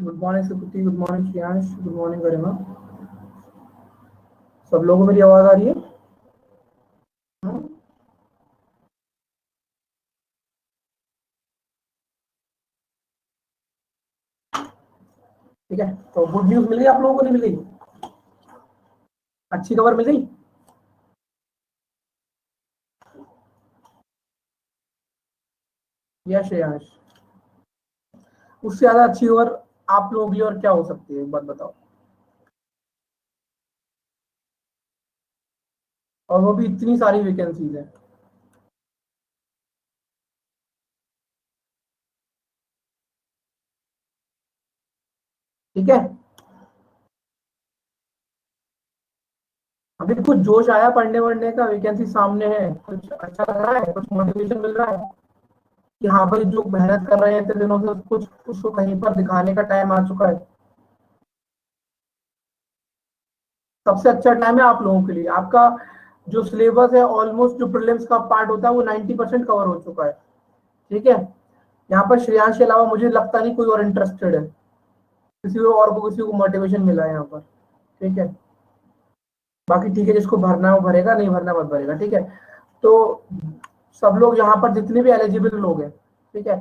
Good morning Sukriti, good morning Shreyansh, good morning Garima. सब लोगों को मेरी आवाज आ रही है? ठीक है, तो गुड न्यूज मिल गई आप लोगों को, नहीं मिल गई? अच्छी खबर मिल गई? या श्रेयांश, उससे ज्यादा अच्छी खबर आप लोगों के लिए और क्या हो सकती है, एक बात बताओ। और वो भी इतनी सारी वैकेंसीज है। ठीक है, अभी कुछ जोश आया पढ़ने वढ़ने का, वैकेंसी सामने है, कुछ अच्छा लग रहा है, कुछ मोटिवेशन मिल रहा है कि हाँ भाई, जो मेहनत कर रहे हैं इतने दिनों से, कुछ उसको कहीं पर दिखाने का टाइम आ चुका है। सबसे अच्छा टाइम है आप लोगों के लिए। आपका जो सिलेबस है, ऑलमोस्ट जो प्रीलिम्स का पार्ट होता है वो 90% कवर हो चुका है। ठीक है, यहाँ पर श्रेयांश के अलावा मुझे लगता नहीं कोई और इंटरेस्टेड है। किसी को और को, किसी को मोटिवेशन मिला है यहाँ पर। ठीक है, बाकी ठीक है, जिसको भरना है वो भरेगा, नहीं भरना मत भरेगा। ठीक है, तो सब लोग यहाँ पर जितने भी एलिजिबल लोग हैं, ठीक है,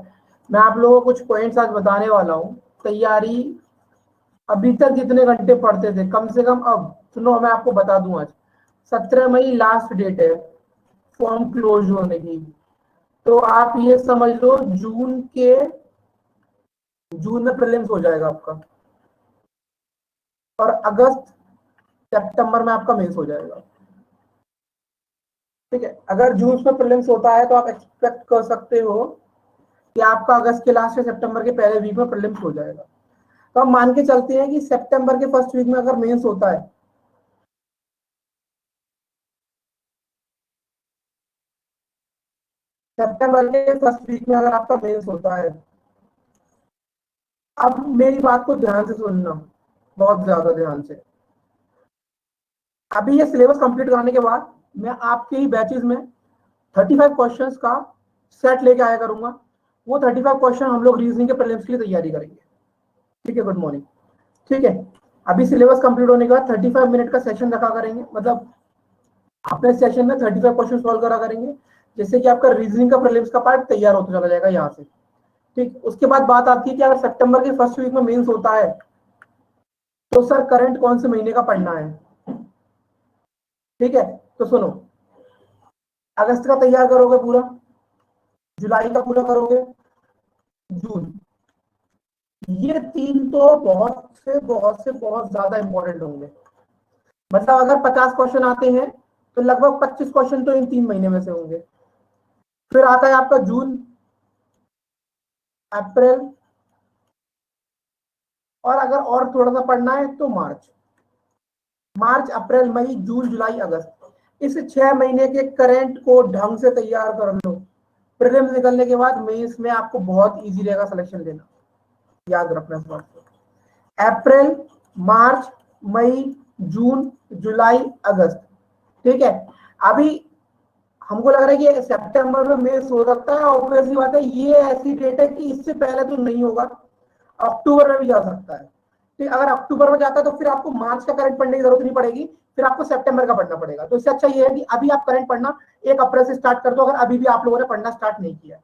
मैं आप लोगों को कुछ पॉइंट्स आज बताने वाला हूँ। तैयारी अभी तक जितने घंटे पढ़ते थे, कम से कम अब सुनो, मैं आपको बता दूं, आज 17 मई लास्ट डेट है फॉर्म क्लोज होने की। तो आप ये समझ लो, जून में प्रीलिम्स हो जाएगा आपका, और अगस्त सितंबर में आपका मेंस हो जाएगा। ठीक है, अगर जून में प्रीलिम्स होता है तो आप एक्सपेक्ट कर सकते हो कि आपका अगस्त के लास्ट या सितंबर के पहले वीक में प्रीलिम्स हो जाएगा। तो हम मान के चलते हैं कि सितंबर के फर्स्ट वीक में अगर मेंस होता है, सितंबर के फर्स्ट वीक में अगर आपका मेंस होता है, अब मेरी बात को ध्यान से सुनना, बहुत ज्यादा ध्यान से। अभी ये सिलेबस कंप्लीट कराने के बाद मैं आपके ही बैचेस में 35 क्वेश्चंस का सेट लेके आया करूंगा। वो 35 क्वेश्चन हम लोग रीजनिंग के प्रीलिम्स की तैयारी करेंगे। ठीक है, गुड मॉर्निंग। ठीक है, अभी सिलेबस कंप्लीट होने के बाद 35 मिनट का सेशन रखा करेंगे, मतलब अपने सेशन में 35 क्वेश्चन सॉल्व करा करेंगे, जिससे कि आपका रीजनिंग का प्रीलिम्स का पार्ट तैयार होता चला जाएगा यहाँ से। ठीक, उसके बाद बात आती है कि अगर सितंबर के फर्स्ट वीक में मेंस होता है तो सर करंट कौन से महीने का पढ़ना है। ठीक है, तो सुनो, अगस्त का तैयार करोगे पूरा, जुलाई का पूरा करोगे, जून, ये तीन तो बहुत ज्यादा इंपॉर्टेंट होंगे। मतलब अगर 50 क्वेश्चन आते हैं तो लगभग 25 क्वेश्चन तो इन 3 महीने में से होंगे। फिर आता है आपका जून, अप्रैल, और अगर और थोड़ा सा पढ़ना है तो मार्च। मार्च, अप्रैल, मई, जून, जुलाई, अगस्त, इस 6 महीने के करंट को ढंग से तैयार कर लो। प्रीलिम्स निकलने के बाद मेंस में आपको बहुत इजी रहेगा सिलेक्शन लेना। याद रखना इस बात को। अप्रैल, मार्च, मई, जून, जुलाई, अगस्त। ठीक है, अभी हमको लग रहा है कि सितंबर में मेंस हो सकता है, ऑब्वियसली बात है, ये ऐसी डेट है कि इससे पहले तो नहीं होगा। अक्टूबर में भी जा सकता है। ठीक, अगर अक्टूबर में जाता है तो फिर आपको मार्च का करंट पढ़ने की जरूरत नहीं पड़ेगी, फिर आपको सितंबर का पढ़ना पड़ेगा। तो इससे अच्छा ये है कि अभी आप करंट पढ़ना 1 अप्रैल से स्टार्ट कर दो, अगर अभी भी आप लोगों ने पढ़ना स्टार्ट नहीं किया।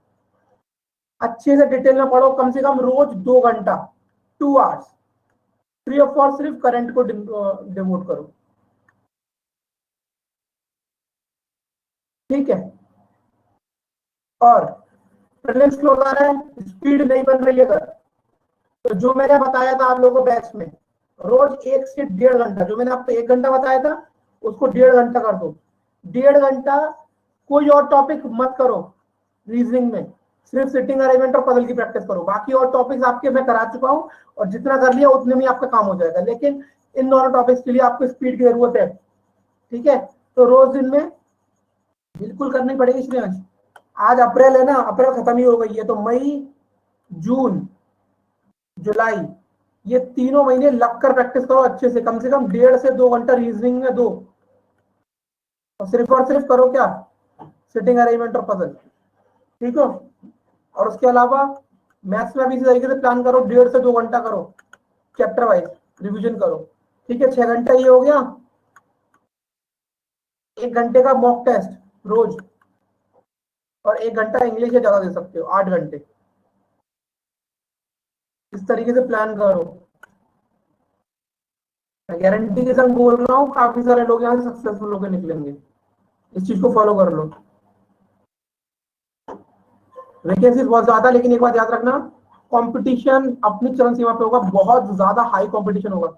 अच्छे से डिटेल में पढ़ो, कम से कम रोज 2 घंटा, 2 आवर्स फ्री ऑफ कॉस्ट सिर्फ करंट को डिवोट करो। ठीक है, और प्रीलिम्स क्लोज आ रहा है, स्पीड नहीं बन रही है अगर, तो जो मैंने बताया था आप लोगों को बैच में, रोज 1 से 1.5 घंटा, जो मैंने आपको 1 घंटा बताया था उसको 1.5 घंटा कर दो। 1.5 घंटा कोई और टॉपिक मत करो रीजनिंग में, सिर्फ सिटिंग अरेंजमेंट और पजल की प्रैक्टिस करो। बाकी और टॉपिक्स आपके मैं करा चुका हूँ, और जितना कर लिया उतने में आपका काम हो जाएगा, लेकिन इन दोनों टॉपिक्स के लिए आपको स्पीड की जरूरत है। ठीक है, तो रोज दिन में बिल्कुल करनी पड़ेगी इसमें। आज अप्रैल है ना, अप्रैल खत्म ही हो गई है, तो मई, जून, जुलाई, ये तीनों महीने लग कर प्रैक्टिस करो अच्छे से कम 1.5 से 2 घंटा रीजनिंग में दो, और सिर्फ करो क्या, सिटिंग अरेंजमेंट और पजल। ठीक हो, और उसके अलावा मैथ्स में भी इसी तरीके से प्लान करो, 1.5 से 2 घंटा करो, चैप्टर वाइज रिवीजन करो। ठीक है, 6 घंटा ये हो गया। 1 घंटे का मॉक टेस्ट रोज, और 1 घंटा इंग्लिश की जगह दे सकते हो, 8 घंटे। इस तरीके से प्लान करो। मैं गारंटी के साथ बोल रहा हूँ, काफी सारे लोग यहाँ से सक्सेसफुल होकर निकलेंगे। इस चीज को फॉलो कर लो। वैकेंसी बहुत ज्यादा, लेकिन एक बात याद रखना, कंपटीशन अपनी चरम सीमा पे होगा, बहुत ज्यादा हाई कंपटीशन होगा।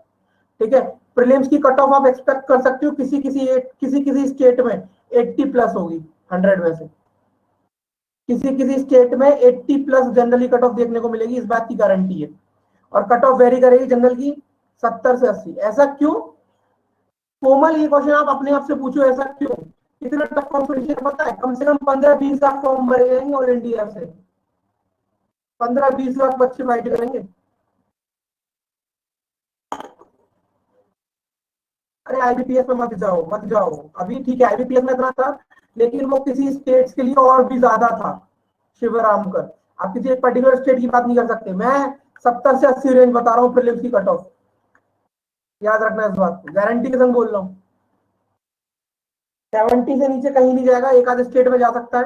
ठीक है, प्रीलिम्स की कट ऑफ आप एक्सपेक्ट कर सकते हो किसी किसी स्टेट में 80 प्लस होगी 100 में से। किसी किसी स्टेट में 80 प्लस जनरली कट ऑफ देखने को मिलेगी, इस बात की गारंटी है। और कट ऑफ वेरी करेगी जनरल की 70 से 80। ऐसा क्यों? कोमल, ये क्वेश्चन आप अपने आप से पूछो, ऐसा क्यों? इतना टफ कॉम्पिटिशन पता है, कम से कम 15-20 लाख फॉर्म भरे जाएंगे ऑल इंडिया से। 15-20 लाख बच्चे फाइट करेंगे। अरे आईबीपीएस में मत जाओ, मत जाओ। अभी ठीक है, आईबीपीएस में इतना था, लेकिन वो किसी स्टेट्स के लिए और भी ज्यादा था। शिवराम कर, आप किसी एक पर्टिकुलर स्टेट की बात नहीं कर सकते। मैं 70 से 80 रेंज बता रहा हूँ प्रीलिम्स की कट ऑफ। याद रखना इस बात को, गारंटी के संग बोल रहा हूँ। 70 से नीचे कहीं नहीं जाएगा, एक आधे स्टेट में जा सकता है।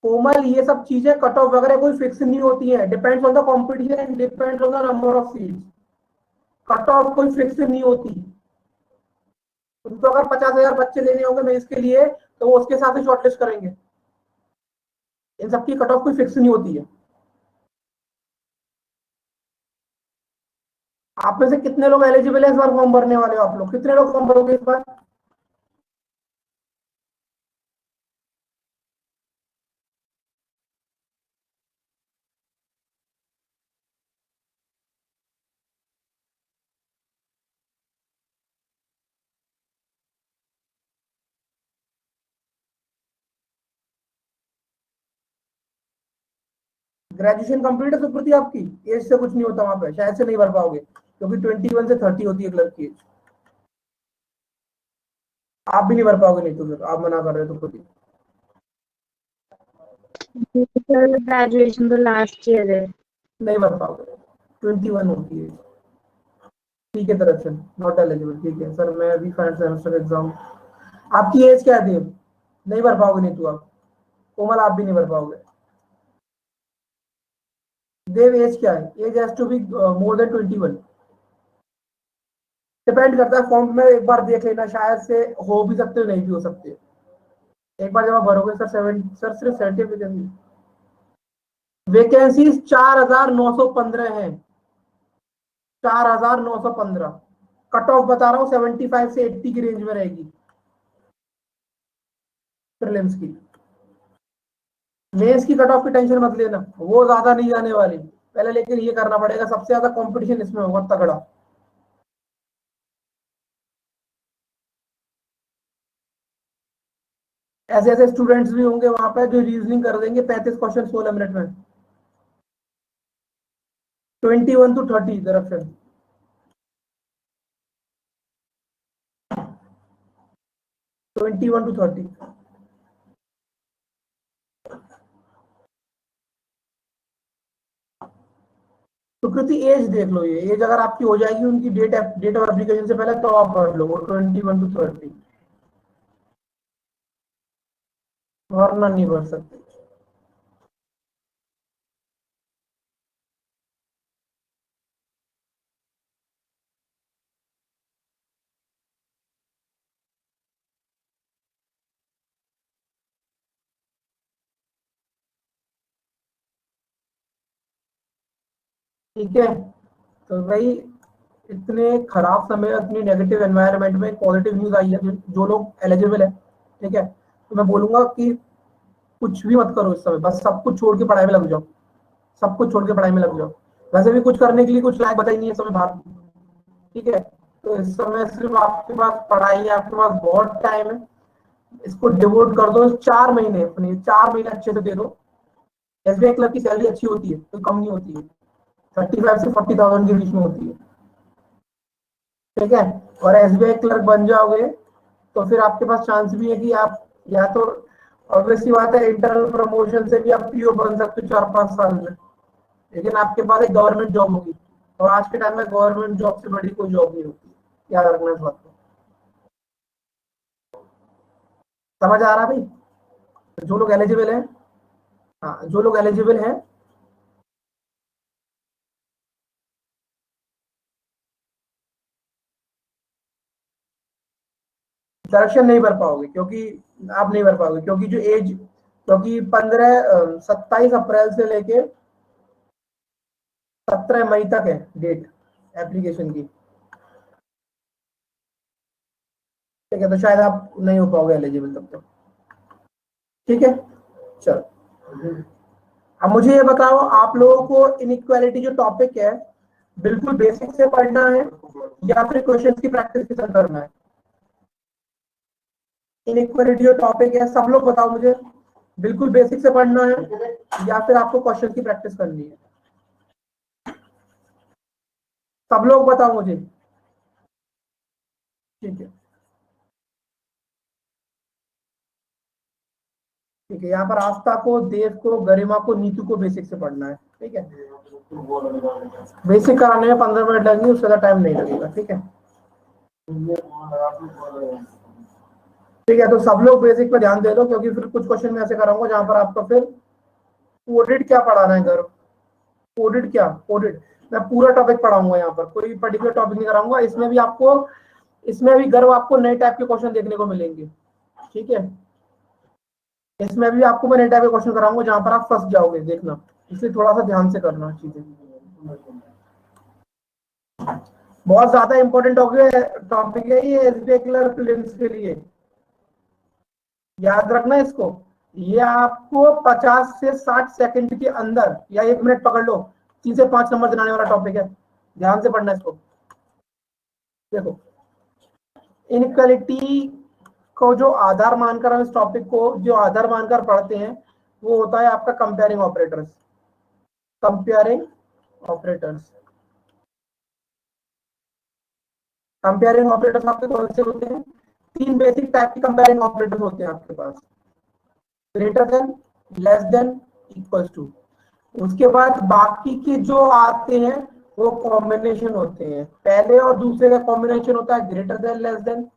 कोमल, ये सब चीजें कट ऑफ वगैरह कोई फिक्स नहीं होती है, depends on the competition, depends on the number of seats. Cut off कोई फिक्स नहीं होती। उनको अगर 50,000 बच्चे लेने होंगे मैं इसके लिए, तो वो उसके हिसाब से शॉर्टलिस्ट करेंगे। इन सबकी कट ऑफ कोई फिक्स नहीं होती है। आप में से कितने लोग एलिजिबल है इस बार फॉर्म भरने वाले हो? आप लोग कितने लोग फॉर्म भरोगे इस बार? ग्रेजुएशन कंप्लीट है सुकृति आपकी? एज से कुछ नहीं होता वहां पे, शायद से नहीं भर पाओगे, क्योंकि 21 से 30 होती है क्लर्क की एज। आप भी नहीं भर पाओगे, नहीं तो फिर आप मना कर रहे हो तो खुद ही। सर ग्रेजुएशन तो लास्ट ईयर है। नहीं भर पाओगे, 21 होती है। ठीक है तरफ से नॉट एलिजिबल। ठीक है सर, मैं अभी फाइनल सेमेस्टर एग्जाम। आपकी एज क्या थी? नहीं भर पाओगे, नहीं तो आप। कोमल, आप भी नहीं भर पाओगे। देव, एज क्या है? Age has to be more than 21। Depend करता है फॉर्म में, एक बार देख लेना, शायद से हो भी सकते हो, नहीं भी हो सकते। एक बार जब आप भरोगे सर, सर सिर्फ 70 वैकेंसी, 4,915 है। 4,915। कट ऑफ बता रहा हूँ 75 से 80 की रेंज में रहेगी प्रीलिम्स की। मेंस की कट ऑफ की टेंशन मत लेना, वो ज्यादा नहीं जाने वाली पहले, लेकिन ये करना पड़ेगा, सबसे ज्यादा कंपटीशन इसमें होगा तगड़ा। ऐसे ऐसे स्टूडेंट्स भी होंगे वहां पे जो रीजनिंग कर देंगे 35 क्वेश्चन 16 मिनट में। 21 to 30 direction. 21 to 30। Sukriti, age देख लो, ये एज अगर आपकी हो जाएगी उनकी डेट ऑफ एप्लीकेशन से पहले, तो आप भर लो वो 21 to 30, वरना नहीं भर सकते। ठीक है, तो भाई इतने खराब समय, इतनी नेगेटिव एनवायरनमेंट में पॉजिटिव न्यूज आई है, जो लोग एलिजिबल है, ठीक है, तो मैं बोलूंगा कि कुछ भी मत करो इस समय, बस सब कुछ छोड़ के पढ़ाई में लग जाओ। सब कुछ छोड़ के पढ़ाई में लग जाओ। वैसे भी कुछ करने के लिए कुछ लायक बचा ही नहीं है इस समय बाहर। ठीक है, तो इस समय सिर्फ आपके पास पढ़ाई है, आपके पास बहुत टाइम है। इसको डिवोट कर दो 4 महीने, अपने 4 महीने अच्छे से दे दो। एसबीआई क्लर्क की सैलरी अच्छी होती है, कोई कम नहीं होती है, 35 से 40,000 के बीच में होती है। ठीक है, और एसबीआई क्लर्क बन जाओगे तो फिर आपके पास चांस भी है कि आप या तो ऑब्वियसली बात है, इंटरनल प्रमोशन से भी आप पीओ बन सकते हो 4-5 साल में, लेकिन आपके पास एक गवर्नमेंट जॉब होगी, और आज के टाइम में गवर्नमेंट जॉब से बड़ी कोई जॉब नहीं होती, याद रखना इस बात को। समझ आ रहा भाई? जो लोग एलिजिबल हैं, हाँ जो लोग एलिजिबल हैं, सिलेक्शन नहीं भर पाओगे, क्योंकि आप नहीं भर पाओगे, क्योंकि जो एज, क्योंकि 27 अप्रैल से लेके 17 मई तक है डेट एप्लीकेशन की। ठीक है, तो शायद आप नहीं हो पाओगे एलिजिबल तब तक। ठीक है, चलो अब मुझे ये बताओ, आप लोगों को इनइक्वालिटी जो टॉपिक है बिल्कुल बेसिक से पढ़ना है या फिर क्वेश्चन की प्रैक्टिस के साथ करना है? इनइक्वालिटी जो टॉपिक है सब लोग बताओ मुझे, बिल्कुल बेसिक से पढ़ना है या फिर आपको क्वेश्चन की प्रैक्टिस करनी है? सब लोग बताओ मुझे। ठीक है, ठीक है, यहाँ पर आस्था को, देव को, गरिमा को, नीतू को बेसिक से पढ़ना है। ठीक है, बेसिक कराने में 15 मिनट लगेंगे, उससे ज्यादा टाइम नहीं लगेगा। ठीक है, ठीक है, तो सब लोग बेसिक पे ध्यान दे दो, क्योंकि फिर कुछ क्वेश्चन में ऐसे कराऊंगा जहां पर आपका फिर कोडेड क्या पढ़ाना है घर, कोडेड क्या, कोडेड मैं पूरा टॉपिक पढ़ाऊंगा, यहाँ पर कोई पर्टिकुलर टॉपिक नहीं कराऊंगा। इसमें भी आपको, इसमें भी गर्व आपको नए टाइप के क्वेश्चन देखने को मिलेंगे। ठीक है, इसमें भी आपको मैं नए टाइप के क्वेश्चन कराऊंगा जहां पर आप फंस जाओगे, देखना, इसलिए थोड़ा सा ध्यान से करना चीजें। बहुत ज्यादा इंपॉर्टेंट टॉपिक है ये एसबीआई क्लर्क प्रीलिम्स के लिए, याद रखना इसको। ये आपको 50 से 60 सेकंड के अंदर या 1 मिनट पकड़ लो, 3 से 5 नंबर दिलाने वाला टॉपिक है, ध्यान से पढ़ना इसको। देखो, इनइक्वालिटी को जो आधार मानकर हम इस टॉपिक को जो आधार मानकर पढ़ते हैं वो होता है आपका comparing operators. Comparing operators, comparing operators आपके कौन से होते हैं? 3 बेसिक टाइप के कंपेयरिंग ऑपरेटर्स होते हैं आपके पास, greater than, less than, equal to. उसके बाद बाकी के जो आते हैं वो कॉम्बिनेशन होते हैं, पहले और दूसरे का कॉम्बिनेशन होता है ग्रेटर देन, लेस देन,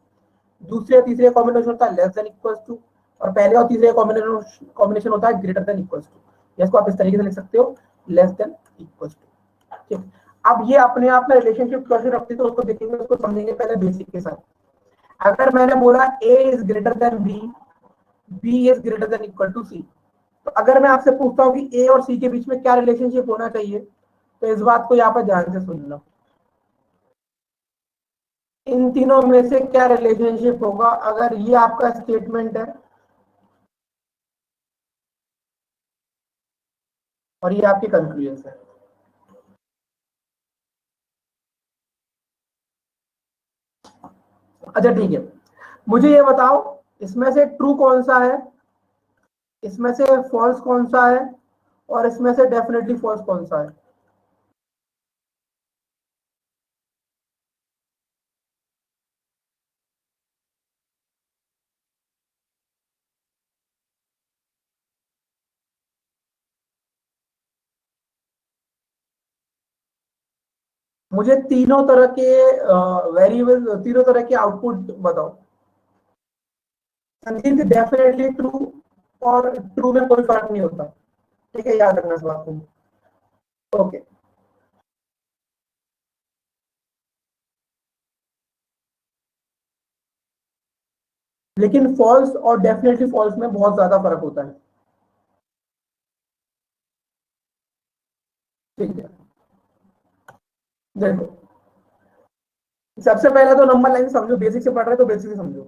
दूसरे और तीसरे कॉम्बिनेशन होता है लेस देन, इक्वल टू, और पहले और तीसरे कॉम्बिनेशन होता है ग्रेटर देन, इक्वल टू। इसको आप इस तरीके से लिख सकते हो, लेस देन, इक्वल टू। ठीक, अब ये अपने आप में रिलेशनशिप कैसे रखती है तो उसको देखेंगे, उसको समझेंगे पहले बेसिक के साथ। अगर मैंने बोला A is greater than B, B is greater than equal to C, तो अगर मैं आपसे पूछता हूँ कि ए और सी के बीच में क्या रिलेशनशिप होना चाहिए, तो इस बात को यहाँ पर ध्यान से सुनना, इन तीनों में से क्या रिलेशनशिप होगा अगर ये आपका स्टेटमेंट है और ये आपके कंक्लूजन है। अच्छा ठीक है, मुझे ये बताओ, इसमें से ट्रू कौन सा है, इसमें से फॉल्स कौन सा है, और इसमें से डेफिनेटली फॉल्स कौन सा है? मुझे तीनों तरह के वेरिएबल, तीनों तरह के आउटपुट बताओ। संदीप, डेफिनेटली ट्रू और ट्रू में कोई फर्क नहीं होता। ठीक है, याद रखना इस बात को। ओके, लेकिन फॉल्स और डेफिनेटली फॉल्स में बहुत ज्यादा फर्क होता है। ठीक है, देखो, सबसे पहले तो नंबर लाइन समझो, बेसिक से पढ़ रहे तो बेसिक से समझो।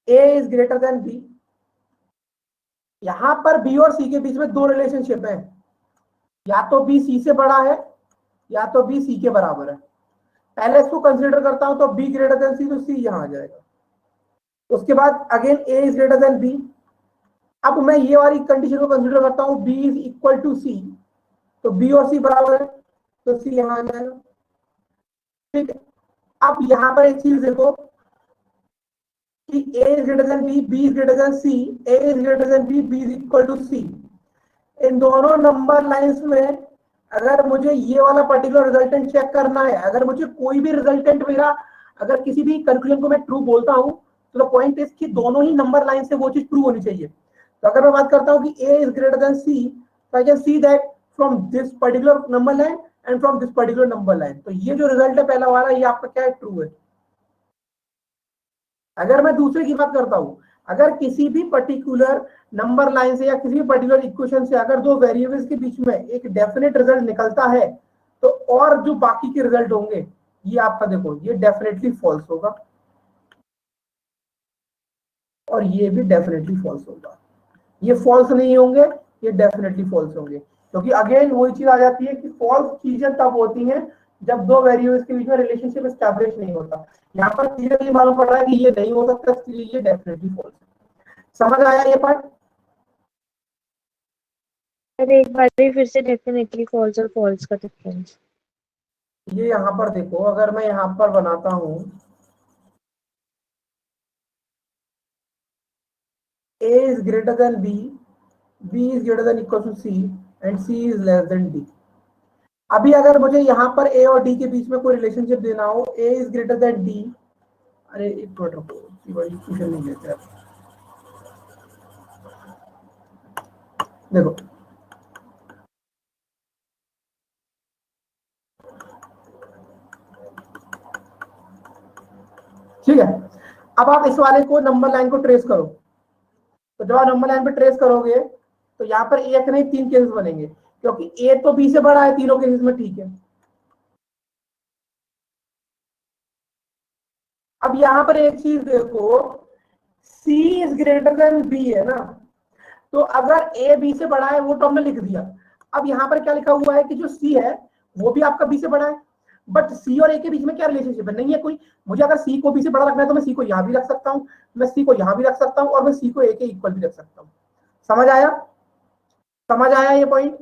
ए इज ग्रेटर देन बी, यहां पर बी और सी के बीच में दो रिलेशनशिप है, या तो बी सी से बड़ा है या तो बी सी के बराबर है। पहले इसको कंसीडर करता हूं तो बी ग्रेटर देन सी, तो सी यहां आ जाएगा। उसके बाद again A is greater than B, अब मैं ये वाली कंडीशन को कंसीडर करता हूं, B is equal to C, तो बी और सी बराबर है, तो सी यहां आ जाएगा। ठीक है, अब यहां पर एक चीज देखो कि A is greater than B, B is greater than C, A is greater than B, B is equal to C। इन दोनों नंबर लाइंस में अगर मुझे ये वाला पर्टिकुलर रिजल्टेंट चेक करना है, अगर मुझे कोई भी रिजल्टेंट मेरा, अगर किसी भी कंक्लूजन को मैं ट्रू बोलता हूं, तो द पॉइंट इज कि दोनों ही नंबर लाइन से वो चीज ट्रू होनी चाहिए। तो अगर मैं बात करता हूं कि A is greater then C, तो I can see that from this particular number line and from this particular number line. तो ये जो रिजल्ट है पहला वाला, ये आपका क्या है, ट्रू है। अगर मैं दूसरे की बात करता हूं, अगर किसी भी पर्टिकुलर नंबर लाइन से या किसी भी पर्टिकुलर इक्वेशन से अगर दो वेरिएबल्स के बीच में एक डेफिनेट रिजल्ट निकलता है, तो और जो बाकी के रिजल्ट होंगे, ये आपका देखो, ये डेफिनेटली फॉल्स होगा और ये भी डेफिनेटली फॉल्स होगा। ये फॉल्स नहीं होंगे, ये डेफिनेटली फॉल्स होंगे। क्योंकि अगेन वही चीज आ जाती है कि फॉल्स चीजें तब होती हैं जब दो वेरिएबल्स के बीच में रिलेशनशिप एस्टैब्लिश नहीं होता। यहाँ पर क्लियरली मालूम पड़ रहा है कि ये नहीं हो सकता, इसलिए ये डेफिनेटली फॉल्स है। समझ आया ये पार्ट? अरे एक बार फिर से डेफिनेटली फॉल्स और फॉल्स का डिफरेंस। ये यहाँ पर देखो, अगर मैं यहाँ पर बनाता हूं A is greater than B, B is greater than equal to C and C is less than D। अभी अगर मुझे यहाँ पर A और D के बीच में कोई रिलेशनशिप देना हो, A is greater than D, अरे एक मिनट रुको, क्वेश्चन नहीं लेते आप, देखो ठीक है। अब आप इस वाले को नंबर लाइन को ट्रेस करो, तो जब आप नंबर लाइन पे ट्रेस करोगे तो यहाँ पर एक नहीं तीन केसेस बनेंगे, क्योंकि ए तो बी से बड़ा है तीनों केसेस में, ठीक है। अब यहाँ पर एक चीज देखो, C is greater then B है ना, तो अगर ए बी से बड़ा है वो तो हमने लिख दिया। अब यहाँ पर क्या लिखा हुआ है कि जो सी है वो भी आपका बी से बड़ा है, बट सी और ए के बीच में क्या रिलेशनशिप है, नहीं है कोई। मुझे अगर सी को बी से बड़ा रखना है तो मैं सी को यहाँ भी रख सकता हूँ, मैं सी को यहाँ भी रख सकता हूँ, और मैं सी को ए के इक्वल भी रख सकता हूँ। समझ आया? समझ आया ये पॉइंट?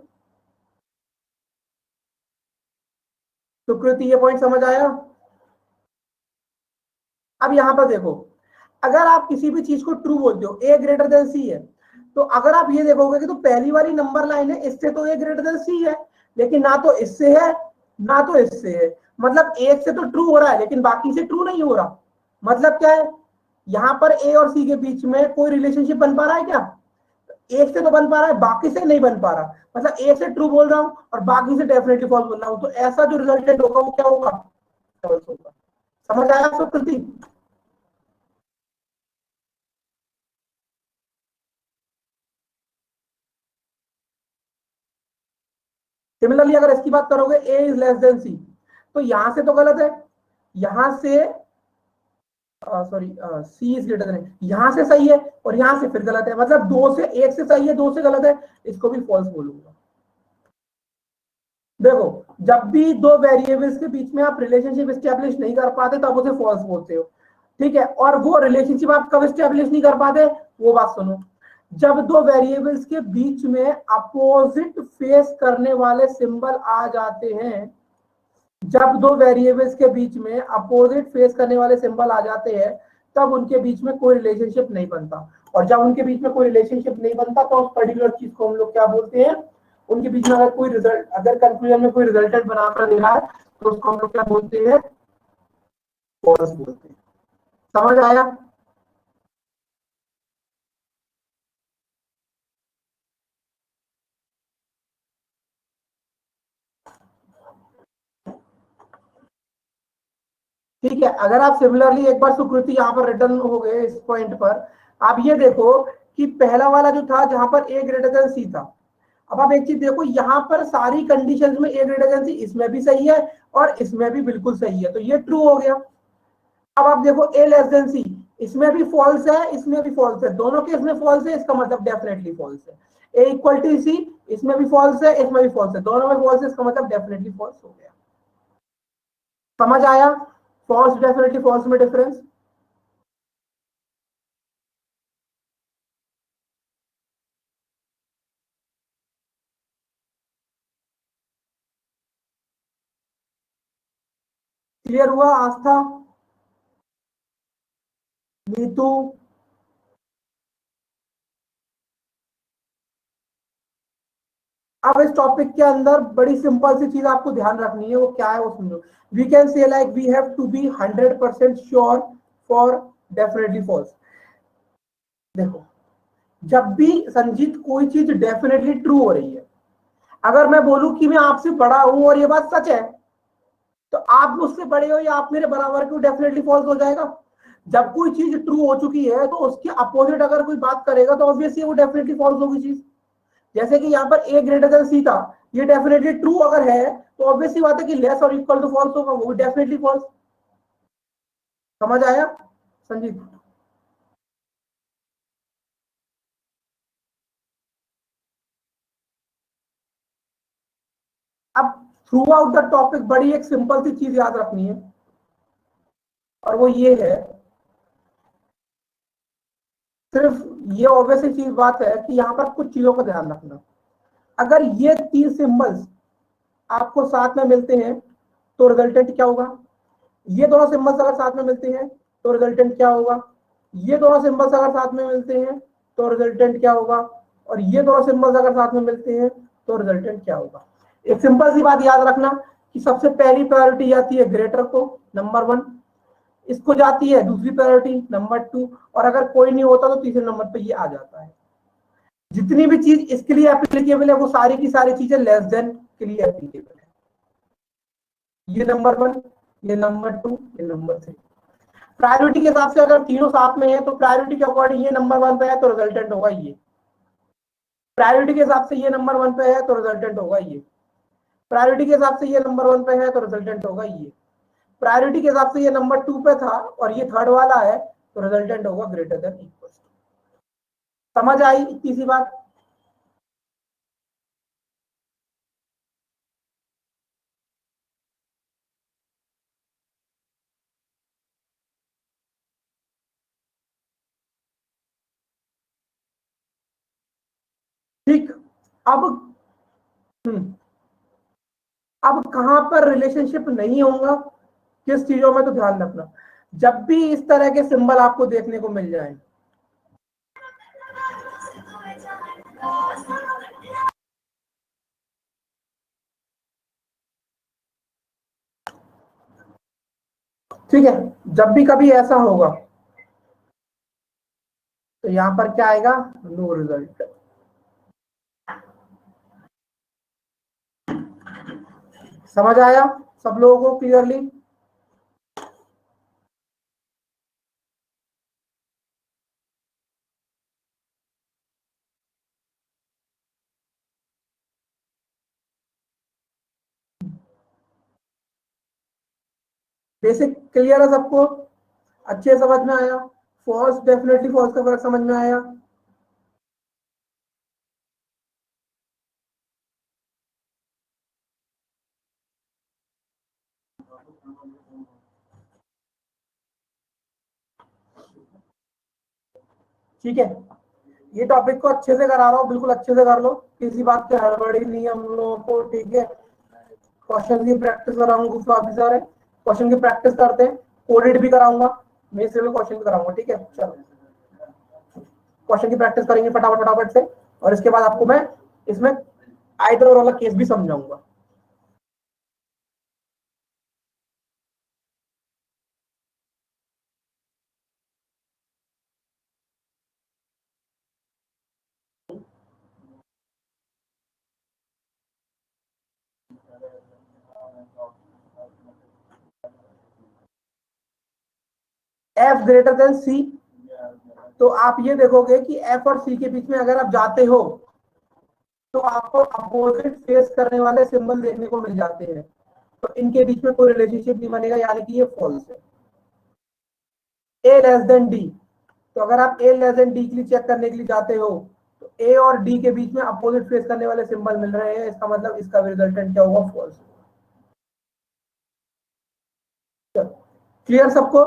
सुकृति, ये पॉइंट समझ आया? अब यहाँ पर देखो, अगर आप किसी भी चीज को ट्रू बोलते हो, ए ग्रेटर देन सी है, तो अगर आप ये देखोगे कि तो पहली वाली नंबर लाइन है, इससे तो ए ग्रेटर देन सी है, लेकिन ना तो इससे है ना तो इससे है। मतलब एक से तो ट्रू हो रहा है लेकिन बाकी से ट्रू नहीं हो रहा। मतलब क्या है, यहां पर ए और सी के बीच में कोई रिलेशनशिप बन पा रहा है क्या? एक से तो बन पा रहा है, बाकी से नहीं बन पा रहा। मतलब एक से ट्रू बोल रहा हूं और बाकी से डेफिनेटली फॉल्स बोल रहा हूं, तो ऐसा जो रिजल्टेंट होगा वो क्या होगा, फॉल्स होगा। समझ आया आपको कृति? सिमिलरली अगर इसकी बात करोगे, A is less than C, तो यहां से तो गलत है, यहां से sorry C is greater than, यहां से सही है और यहां से फिर गलत है। मतलब दो से, एक से सही है दो से गलत है, इसको भी फॉल्स बोलूंगा। देखो, जब भी दो वेरिएबल्स के बीच में आप रिलेशनशिप स्टैब्लिश नहीं कर पाते तब उसे फॉल्स बोलते हो, ठीक है। और वो रिलेशनशिप आप कब स्टैब्लिश नहीं कर पाते, वो बात सुनो, जब दो वेरिएबल्स के बीच में अपोजिट फेस करने वाले सिंबल आ जाते हैं, जब दो वेरिएबल्स के बीच में अपोजिट फेस करने वाले सिंबल आ जाते हैं, तब उनके बीच में कोई रिलेशनशिप नहीं बनता। और जब उनके बीच में कोई रिलेशनशिप नहीं बनता तो उस पर्टिकुलर चीज को हम लोग क्या बोलते हैं, उनके बीच में अगर कोई रिजल्ट, अगर कंक्लूजन में कोई रिजल्टेंट बनाकर दे रहा है तो उसको हम लोग क्या बोलते हैं, फॉल्स बोलते हैं। समझ आया? ठीक है। अगर आप सिमिलरली एक बार सुकृति यहाँ पर रिटर्न हो गए इस पॉइंट पर, आप ये देखो कि पहला वाला जो था जहां पर ए ग्रेटर देन सी था, अब आप एक चीज देखो, यहाँ पर सारी कंडीशंस में ए ग्रेटर देन सी, इसमें भी सही है और इसमें भी बिल्कुल सही है, तो ये ट्रू हो गया। अब आप देखो ए लेस देन सी, इसमें भी फॉल्स है इसमें भी फॉल्स है, दोनों केस में फॉल्स है, इसका मतलब डेफिनेटली फॉल्स है। ए इक्वल टू सी, इसमें भी फॉल्स है इसमें भी फॉल्स है, दोनों में फॉल्स है, इसका मतलब डेफिनेटली फॉल्स हो गया। समझ आया फॉल्स डेफिनेटली फॉल्स में डिफरेंस? क्लियर हुआ आस्था? नीतू, अब इस टॉपिक के अंदर बड़ी सिंपल सी चीज आपको ध्यान रखनी है, वो क्या है वो सुनो। We can say like we have to be 100% sure for definitely false. देखो, जब भी संजीत कोई चीज डेफिनेटली ट्रू हो रही है, अगर मैं बोलूं कि मैं आपसे बड़ा हूं और ये बात सच है, तो आप मुझसे बड़े हो या आप मेरे बराबर के, डेफिनेटली फॉल्स हो जाएगा। जब कोई चीज ट्रू हो चुकी है तो उसके अपोजिट अगर कोई बात करेगा तो ऑब्वियसली वो डेफिनेटली फॉल्स होगी चीज। जैसे कि यहाँ पर ए ग्रेटर देन सी था, ये डेफिनेटली ट्रू अगर है तो ऑब्वियसली बात है कि लेस और इक्वल टू फॉल्स होगा, वो भी डेफिनेटली फॉल्स। समझ आया संजीत? अब थ्रू आउट द टॉपिक बड़ी एक सिंपल सी चीज याद रखनी है, और वो ये है, सिर्फ ये ऑब्वियसली चीज बात है कि यहाँ पर कुछ चीजों का ध्यान रखना। अगर ये तीन सिंबल्स आपको साथ में मिलते हैं तो रिजल्टेंट क्या होगा? ये दोनों सिंबल्स अगर साथ में मिलते हैं तो रिजल्टेंट क्या होगा? ये दोनों सिंबल्स अगर साथ में मिलते हैं तो रिजल्टेंट क्या होगा? और ये दोनों सिंबल्स अगर साथ में मिलते हैं तो रिजल्टेंट क्या होगा? एक सिंपल सी बात याद रखना कि सबसे पहली प्रायोरिटी जाती है ग्रेटर को, नंबर 1, इसको जाती है दूसरी प्रायोरिटी नंबर 2, और अगर कोई नहीं होता तो तीसरे नंबर पे ये आ जाता है। जितनी भी चीज इसके लिए एप्लीकेबल है वो सारी की सारी चीजें लेस देन के लिए एप्लीकेबल है। ये नंबर 1, ये नंबर 2, ये नंबर 3। प्रायोरिटी के हिसाब से अगर तीनों साथ में है तो प्रायोरिटी के अकॉर्डिंग ये नंबर 1 पे है तो रिजल्टेंट होगा ये। प्रायोरिटी के हिसाब से ये नंबर 1 पे है तो रिजल्टेंट होगा ये। प्रायोरिटी के हिसाब से ये नंबर 1 पे है तो रिजल्टेंट होगा ये। प्रायोरिटी के हिसाब से ये नंबर 2 पे था और ये थर्ड वाला है तो रिजल्टेंट होगा ग्रेटर देन इक्वल। समझ आई इतनी सी बात? ठीक। अब हम्म, अब कहां पर रिलेशनशिप नहीं होगा, किस चीजों में, तो ध्यान रखना। जब भी इस तरह के सिंबल आपको देखने को मिल जाए, ठीक है, जब भी कभी ऐसा होगा तो यहां पर क्या आएगा? No result. समझ आया सब लोगों को क्लियरली? बेसिक क्लियर है सबको? अच्छे समझ में आया? फॉल्स डेफिनेटली फॉल्स का फर्क समझ में आया? ठीक है, ये टॉपिक को अच्छे से करा रहा हूँ, बिल्कुल अच्छे से कर लो, किसी बात की हड़बड़ी नहीं है हम लोगों को, ठीक है। क्वेश्चन की प्रैक्टिस कराऊंगा, काफी सारे क्वेश्चन की प्रैक्टिस करते हैं, कोडेड भी कराऊंगा, मैं सिर्फ क्वेश्चन भी कराऊंगा, ठीक है। चलो, क्वेश्चन की प्रैक्टिस करेंगे फटाफट फटाफट से, और इसके बाद आपको मैं इसमें आइदर और वाला केस भी समझाऊंगा। एफ ग्रेटर देन सी, तो आप ये देखोगे कि एफ और सी के बीच में अगर आप जाते हो तो आपको अपोजिट फेस करने वाले सिंबल देखने को मिल जाते हैं, तो इनके बीच में कोई रिलेशनशिप नहीं बनेगा, यानी कि ये फॉल्स है। ए लेस देन डी, तो अगर आप ए लेस देन डी के लिए चेक करने के लिए जाते हो तो ए और डी के बीच में अपोजिट फेस करने वाले सिंबल मिल रहे हैं, इसका मतलब इसका रिजल्टेंट क्या होगा? फॉल्स। क्लियर सबको?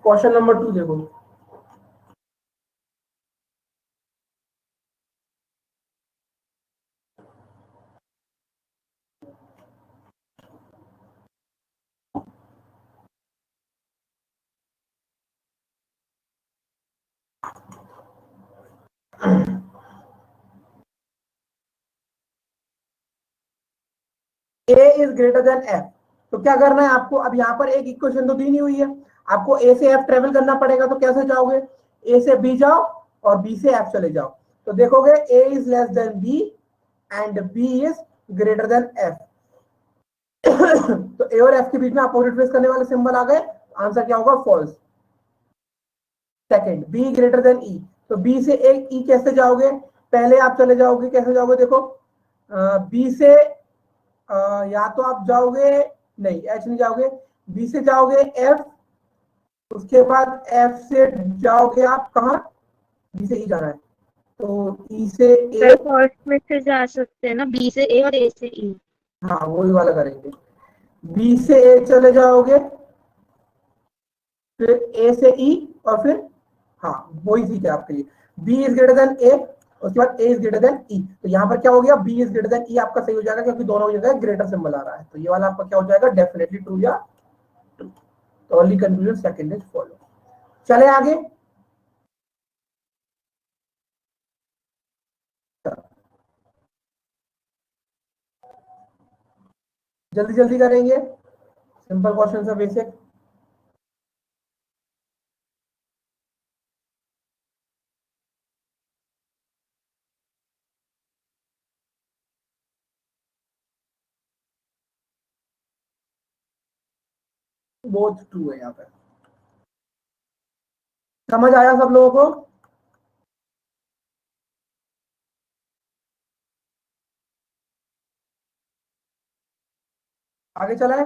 क्वेश्चन नंबर 2 देखो, ए इज ग्रेटर देन एफ। तो क्या करना है आपको, अब यहाँ पर एक इक्वेशन तो दी नहीं हुई है, आपको ए से एफ ट्रेवल करना पड़ेगा। तो कैसे जाओगे, ए से बी जाओ और बी से एफ चले जाओ। तो देखोगे A is less than B and B is greater than F. तो ए और एफ के बीच में अपोजिट फेस करने वाले सिंबल आ गए, आंसर क्या होगा, false. Second, B greater than E. तो बी से एक ई कैसे जाओगे, पहले आप चले जाओगे, कैसे जाओगे देखो, बी से या तो आप जाओगे, नहीं एच नहीं जाओगे, बी से जाओगे एफ, उसके बाद एफ से जाओगे आप कहा, बी से ई जाना है, तो ई से ए। सर फर्स्ट में से जा सकते हैं ना, बी से ए और ए से ई। हाँ वही वाला करेंगे, बी से ए चले जाओगे, फिर ए से ई, और फिर हाँ वही ठीक है आपके लिए, बी इज ग्रेटर देन ए, उसके बाद ए इज ग्रेटर देन ई। तो यहाँ पर क्या हो गया, बी इज ग्रेटर देन ई आपका सही हो जाएगा, क्योंकि दोनों जगह ग्रेटर सिंबल आ रहा है। तो ये वाला आपका क्या हो जाएगा, डेफिनेटली ट्रू या ट्रू। तो only conclusion second is follow. चले आगे, जल्दी जल्दी करेंगे, सिंपल क्वेश्चन है, बेसिक। बोथ ट्रू है यहाँ पे। समझ आया सब लोगों को? आगे चला है,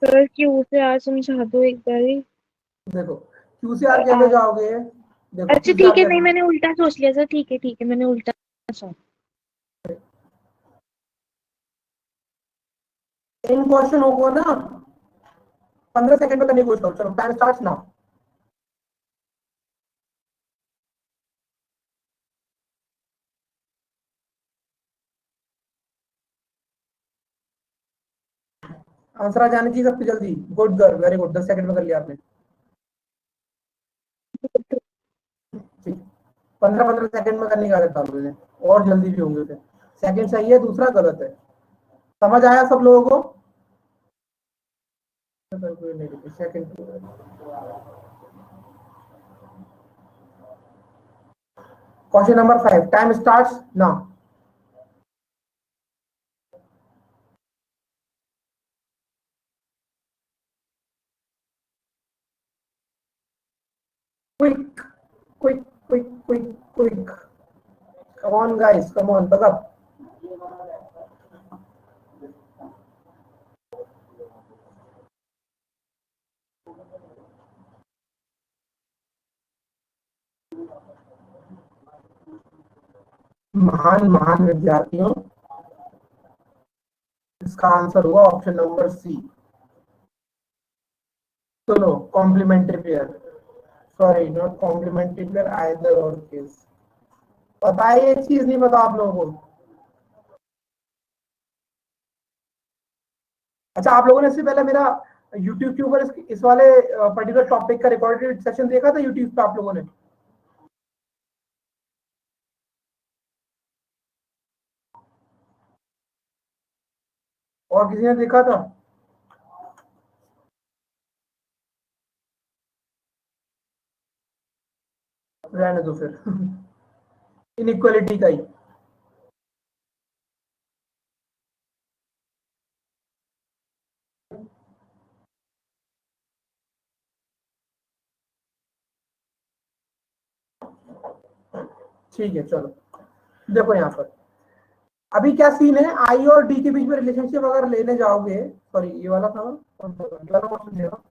सर क्यू से आर समझा दो एक बार ही। देखो क्यू से और आर कैसे आर, जाओगे, देखो अच्छा क्यू से ठीक आर है, नहीं कैसे, मैंने उल्टा सोच लिया सर, ठीक है ठीक है, मैंने उल्टा सोचा। इन क्वेश्चन होगा ना 15 सेकंड में करने की कोशिश करो। चलो टाइम स्टार्ट नाउ। आंसर आ जाने चाहिए सबसे जल्दी, good girl, very good, 10 second में कर लिया आपने। ठीक, 15 15 सेकंड में करने की आदत डालो इन्हें, और जल्दी भी होंगे फिर। सेकंड सही है, दूसरा गलत है। समझ आया सब लोगों को? Second, question number 5, time starts now. Quick quick quick quick quick, come on guys, come on, pick up. महान महान विद्यार्थियों, इसका आंसर हुआ ऑप्शन नंबर सी। सुनो, complementary pair, sorry not complementary pair, either or case. पता है ये चीज, नहीं पता आप लोगों को? अच्छा, आप लोगों ने इससे पहले मेरा यूट्यूब के ऊपर इस वाले पर्टिकुलर टॉपिक का रिकॉर्डेड सेशन देखा था यूट्यूब पे आप लोगों ने? और किसी ने देखा था? रहने दो फिर। इनइक्वालिटी का ही। ठीक है चलो, देखो यहाँ पर अभी क्या सीन है, आई और डी के बीच में रिलेशनशिप अगर लेने जाओगे, सॉरी ये वाला था ना, कौन सा था? ये वाला क्वेश्चन लेना।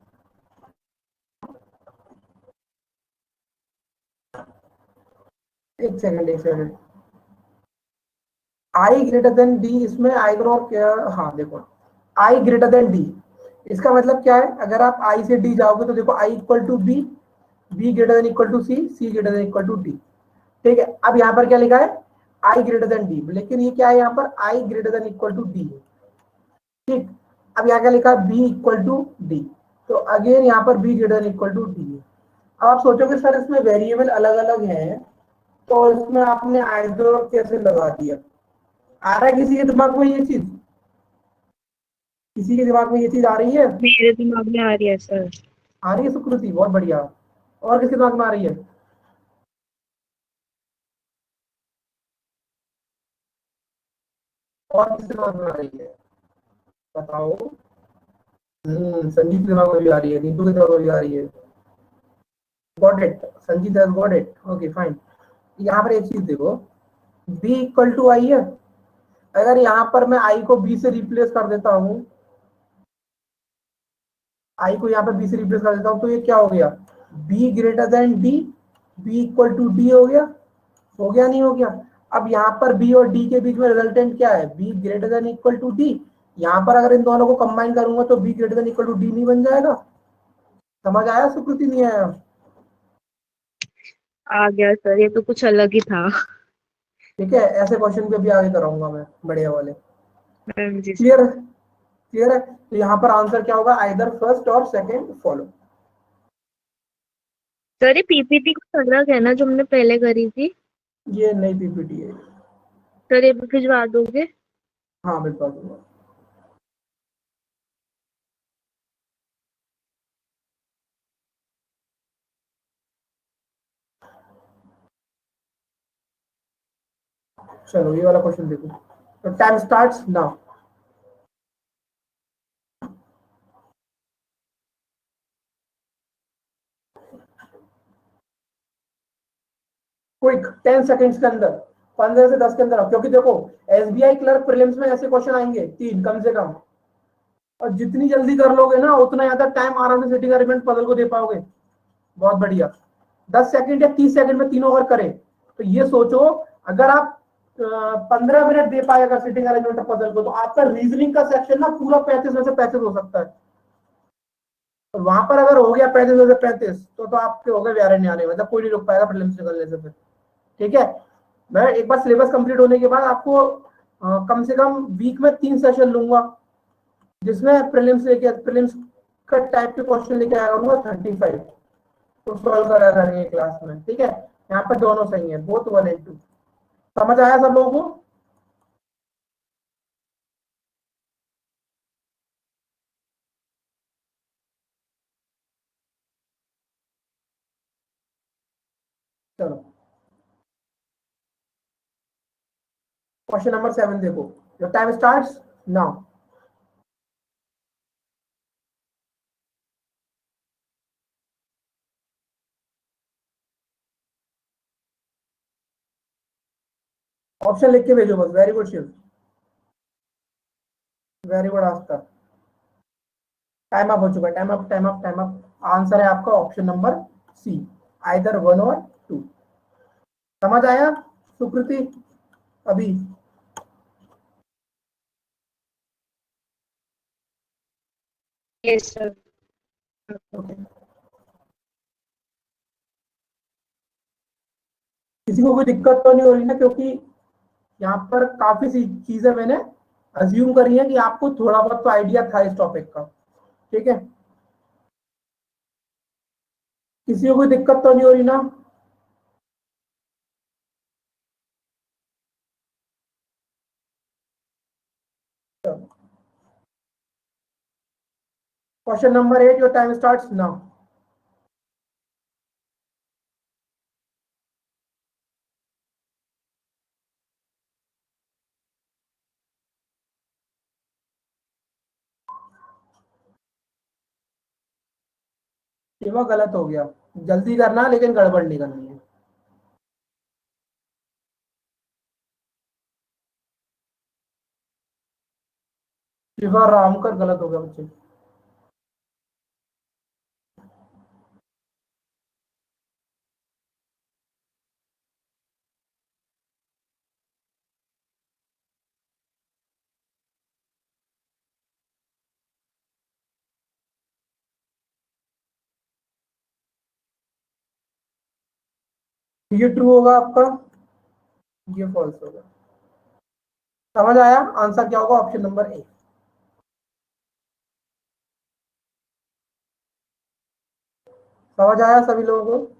एक सेकंड एक सेकंड, आई ग्रेटर देन डी, इसमें आई और क्या, हाँ देखो, आई ग्रेटर देन डी, इसका मतलब क्या है, अगर आप आई से डी जाओगे तो देखो I equal to B, B greater than equal to C, C greater than equal to D. ठीक है, अब यहाँ पर क्या लिखा है, आई ग्रेटर देन डी, लेकिन ये क्या है, यहाँ पर I greater than equal to D है। ठीक, अब यहाँ क्या लिखा है, बी इक्वल टू डी, तो अगेन यहाँ पर B greater than equal to D है। अब आप सोचोगे सर इसमें वेरिएबल अलग अलग हैं, तो इसमें आपने आइदर कैसे लगा दिया? आ रहा है किसी के दिमाग में ये चीज? किसी के दिमाग में ये चीज आ रही है? मेरे दिमाग में आ रही है सर। आ रही है सुकृति, बहुत बढ़िया। और किसके दिमाग में आ रही है? और किसके दिमाग में आ रही है, बताओ। संजीत के दिमाग में भी आ रही है, नीतू के दिमाग में भी आ रही है। Got it, Sanjeet has got it, okay fine. यहाँ पर एक चीज देखो, बी इक्वल टू आई है, अगर यहाँ पर मैं आई को बी से रिप्लेस कर देता हूँ, आई को यहाँ पे बी से रिप्लेस कर देता हूँ, तो ये क्या हो गया, B greater than D, B equal to D हो गया, हो गया नहीं हो गया? अब यहाँ पर बी और डी के बीच में रिजल्टेंट क्या है, B greater than equal to D, यहाँ पर अगर इन दोनों को कंबाइन करूंगा तो B greater than equal to D नहीं बन जाएगा? समझ आया सुकृति, नहीं आया? आ गया सर, ये तो कुछ अलग ही था। ठीक है, ऐसे क्वेश्चन भी अभी आगे कराऊंगा मैं, बढ़िया वाले। जी सर। क्लियर है? क्लियर है, तो यहाँ पर आंसर क्या होगा, आइदर फर्स्ट और सेकेंड फॉलो। सर ये पीपीटी कुछ अलग है ना जो हमने पहले करी थी? ये नई पीपीटी है। सर ये भी भिजवा दोगे? हाँ बिल्कुल दूंगा। चलो ये वाला क्वेश्चन देखो, तो time starts now. Quick 10 seconds के अंदर, 15 से 10 के अंदर, क्योंकि देखो एसबीआई क्लर्क प्रीलिम्स में ऐसे क्वेश्चन आएंगे 3 कम से कम, और जितनी जल्दी कर लोगे ना उतना ज्यादा टाइम आराम से सिटिंग अरेंजमेंट पजल को दे पाओगे। बहुत बढ़िया। 10 सेकंड या 30 सेकंड में तीनों अगर करें, तो ये सोचो, अगर आप 15 मिनट दे पाए अगर सिटिंग अरेंजमेंट पजल को, तो आपका रीजनिंग का सेक्शन ना पूरा 35 में से 35 हो सकता है। तो वहां पर अगर हो गया 35 में से 35, तो आपके हो गए व्यारे न्यारे, मतलब कोई नहीं रोक पाएगा प्रीलिम्स निकलने से फिर। ठीक है, मैं एक बार सिलेबस कंप्लीट होने के बाद आपको कम से कम वीक में 3 सेशन लूंगा, जिसमें प्रीलिम्स का टाइप के क्वेश्चन लेके आया करूंगा 35, तो सॉल्व करा करेंगे क्लास में। ठीक है, यहाँ पर दोनों सही है, बोथ 1 and 2। समझ आया सब लोगों को? चलो क्वेश्चन नंबर 7 देखो, your time starts now. Option लिख के भेजो बस, very good Shiv, very good Aastha. Time up हो चुका है, time up time up time up. Answer है आपका ऑप्शन नंबर सी, आइदर 1 और 2। समझ आया सुकृति अभी? Yes sir. ओके, किसी को कोई दिक्कत तो नहीं हो रही ना, क्योंकि यहाँ पर काफी सी चीजें मैंने अज्यूम करी है कि आपको थोड़ा बहुत तो आइडिया था इस टॉपिक का। ठीक है, किसी को कोई दिक्कत तो नहीं हो रही ना? Question number 8, your time starts now. ये वो गलत हो गया, जल्दी करना लेकिन गड़बड़ नहीं करनी है। शिवा रामकर गलत हो गया बच्चे। ये ट्रू होगा आपका, ये फॉल्स होगा। समझ आया? आंसर क्या होगा? Option number A. समझ आया सभी लोगों को?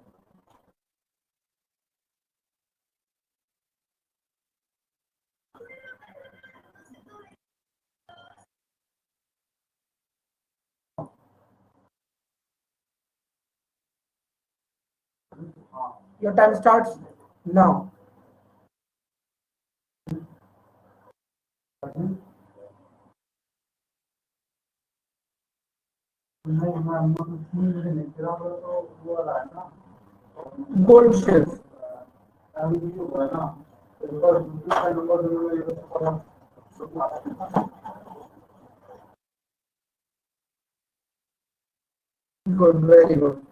Your time starts now. Gold shelf. Good, very good.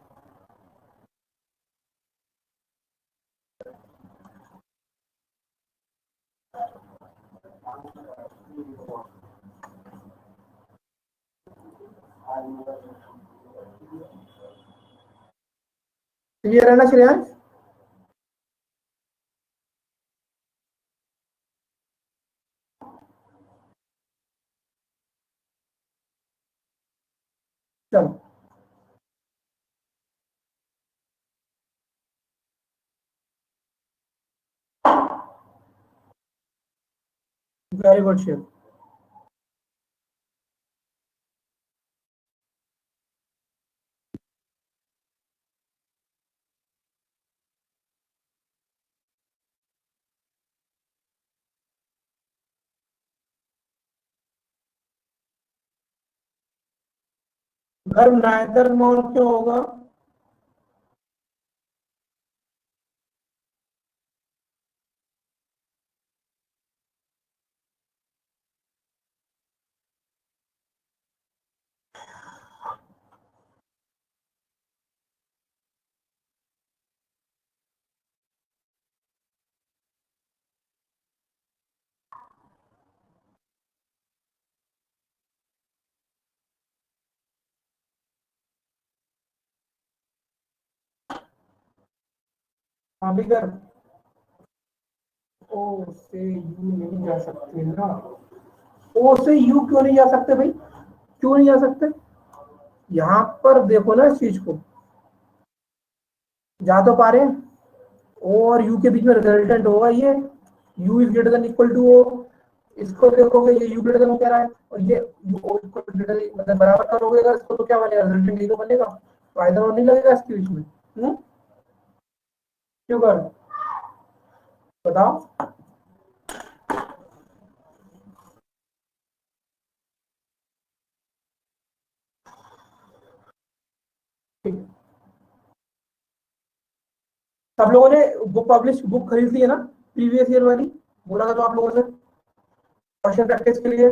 Clear है ना श्रेयांश? चलो, वेरी गुड शिव। घर नाइदर नॉर क्यों होगा? हाँ भी कर। ओ से यू नहीं जा सकते ना? ओ से यू क्यों नहीं जा सकते भाई? क्यों नहीं जा सकते? यहाँ पर देखो ना इस चीज को, जा तो पा रहे हैं। ओ और यू के बीच में रिजल्टेंट होगा ये, U is greater than equal to O. इसको देखोगे ये यू ग्रेटर देन कह रहा है, और ये यू ओ इक्वल ग्रेटर मतलब बराबर करोगे अगर इसको तो क्या बनेगा? रिजल्टेंट ये तो बनेगा। फायदा नहीं लगेगा इसके बीच में? क्यों कर? बताओ। ठीक है, सब लोगों ने बुक खरीद ली है ना, प्रीवियस ईयर वाली? बोला था तो आप लोगों ने क्वेश्चन प्रैक्टिस के लिए।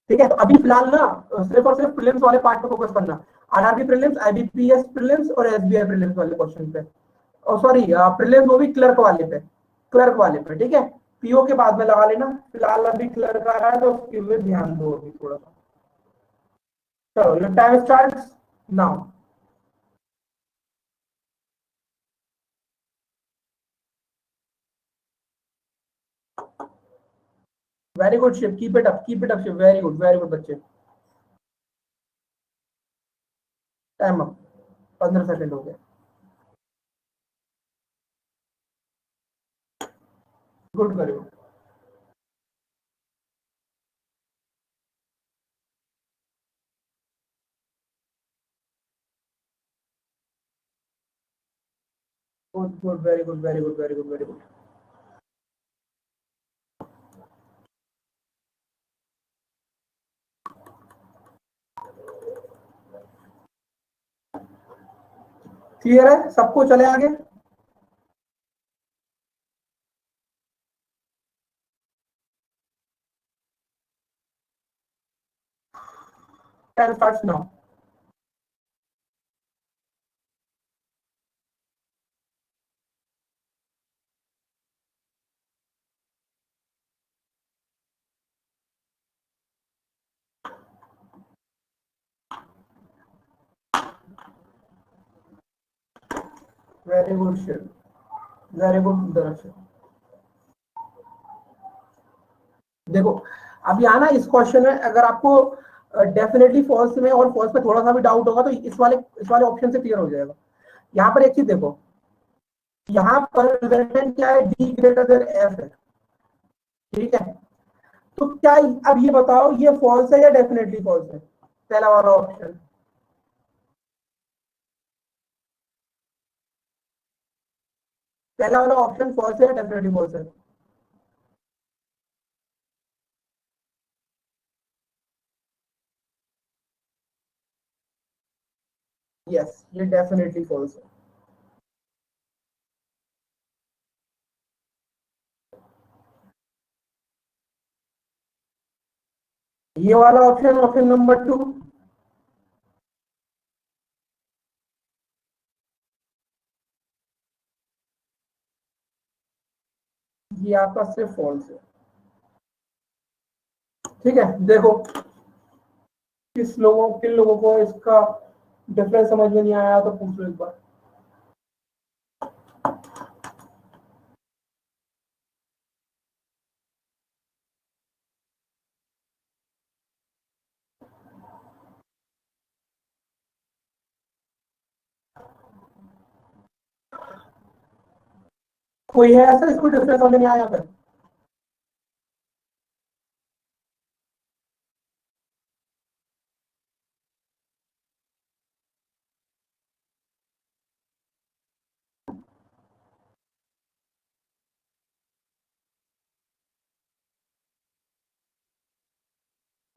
ठीक है, तो अभी फिलहाल ना सिर्फ और सिर्फ प्रीलिम्स वाले पार्ट पे फोकस करना। आरआरबी प्रीलिम्स, आईबीपीएस प्रीलिम्स और एसबीआई प्रीलिम्स वाले क्वेश्चन पे। और सॉरी, प्रीलिम्स वो भी क्लर्क वाले पे, क्लर्क वाले पे। ठीक है, पीओ के बाद में लगा लेना। फिलहाल अभी क्लर्क आ रहा है तो उसके लिए ध्यान दो अभी थोड़ा सा। चलो, your time starts now. Very good Shiv, keep it up, keep it up Shiv, very good बच्चे। टाइम अप, 15 सेकंड हो गए। Good, very good. Good good, very good, very good, very good, very good. Clear है सबको? चले आगे। Time starts now. Very good Shiv, very good Darshan. देखो अब यहाँ ना इस क्वेश्चन में अगर आपको डेफिनेटली फॉल्स में और फॉल्स में थोड़ा सा भी डाउट होगा तो इस वाले ऑप्शन से क्लियर हो जाएगा। यहाँ पर एक चीज देखो, यहाँ पर रिजल्टेंट क्या है, डी ग्रेटर देन एफ है, ठीक है। तो क्या अब ये बताओ ये फॉल्स है या डेफिनेटली फॉल्स है, पहला वाला ऑप्शन। पहला वाला ऑप्शन फॉल्स है या डेफिनेटली फॉल्स है? यस, ये डेफिनेटली फॉल्स है। ये वाला ऑप्शन, ऑप्शन नंबर 2, ये आपका सिर्फ फॉल्स है, ठीक है। देखो किन लोगों को इसका डिफरेंस समझ में नहीं आया तो पूछ लो एक बार। कोई है ऐसा इसको डिफरेंस समझ में नहीं आया फिर?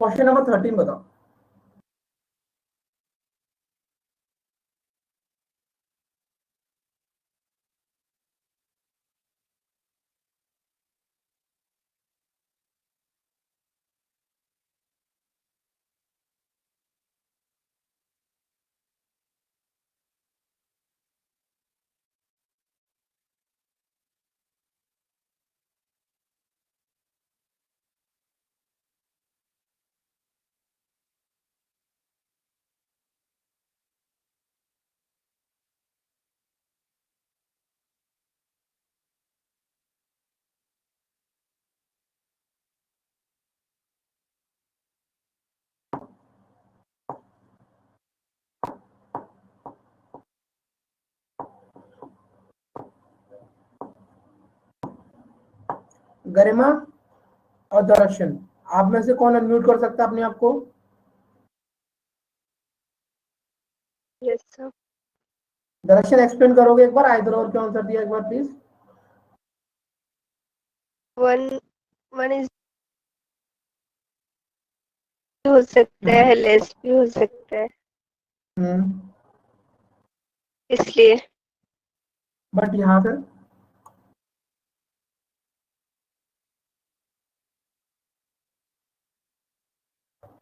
क्वेश्चन नंबर 13 बताओ। गरिमा और दर्शन, आप में से कौन अनम्यूट कर सकता है अपने आप को? Yes sir. दर्शन एक्सप्लेन करोगे एक बार आइदर और क्या आंसर दिया एक बार प्लीज? वन इज हो सकता है, लेस भी हो सकता है, इसलिए। बट यहाँ पे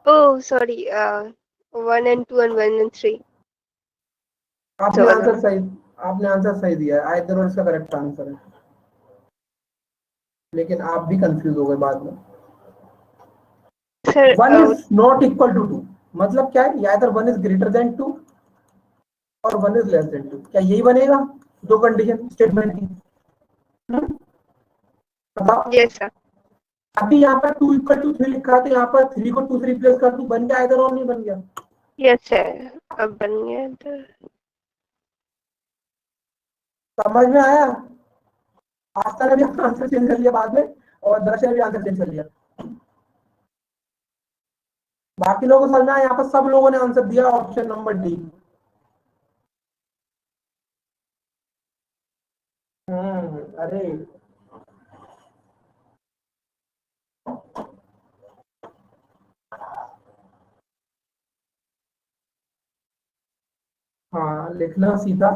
oh sorry, 1 and 2 and 1 and 3। आपने आंसर सही, आपने आंसर सही दिया है, आइदर और इसका करेक्ट आंसर है, लेकिन आप भी कंफ्यूज हो गए बाद में। Sir 1 is not equal to 2 मतलब क्या है, या इधर 1 इज ग्रेटर देन 2 और 1 इज लेस देन 2, क्या यही बनेगा दो कंडीशन स्टेटमेंट की? बताओ। Yes sir. अभी यहाँ पर 2 इक्वल टू 3 लिखा है तो यहाँ पर 3 को 2 से रिप्लेस कर दूं, बन गया इधर और नहीं बन गया? यस सर, अब बन गया तो। समझ में आया? आस्था ने भी आंसर चेंज कर लिया बाद में और दर्शन ने भी आंसर चेंज कर लिया। बाकी लोगों को समझना है, यहाँ पर सब लोगों ने आंसर दिया ऑप्शन नंबर डी। अरे हाँ, लिखना सीधा।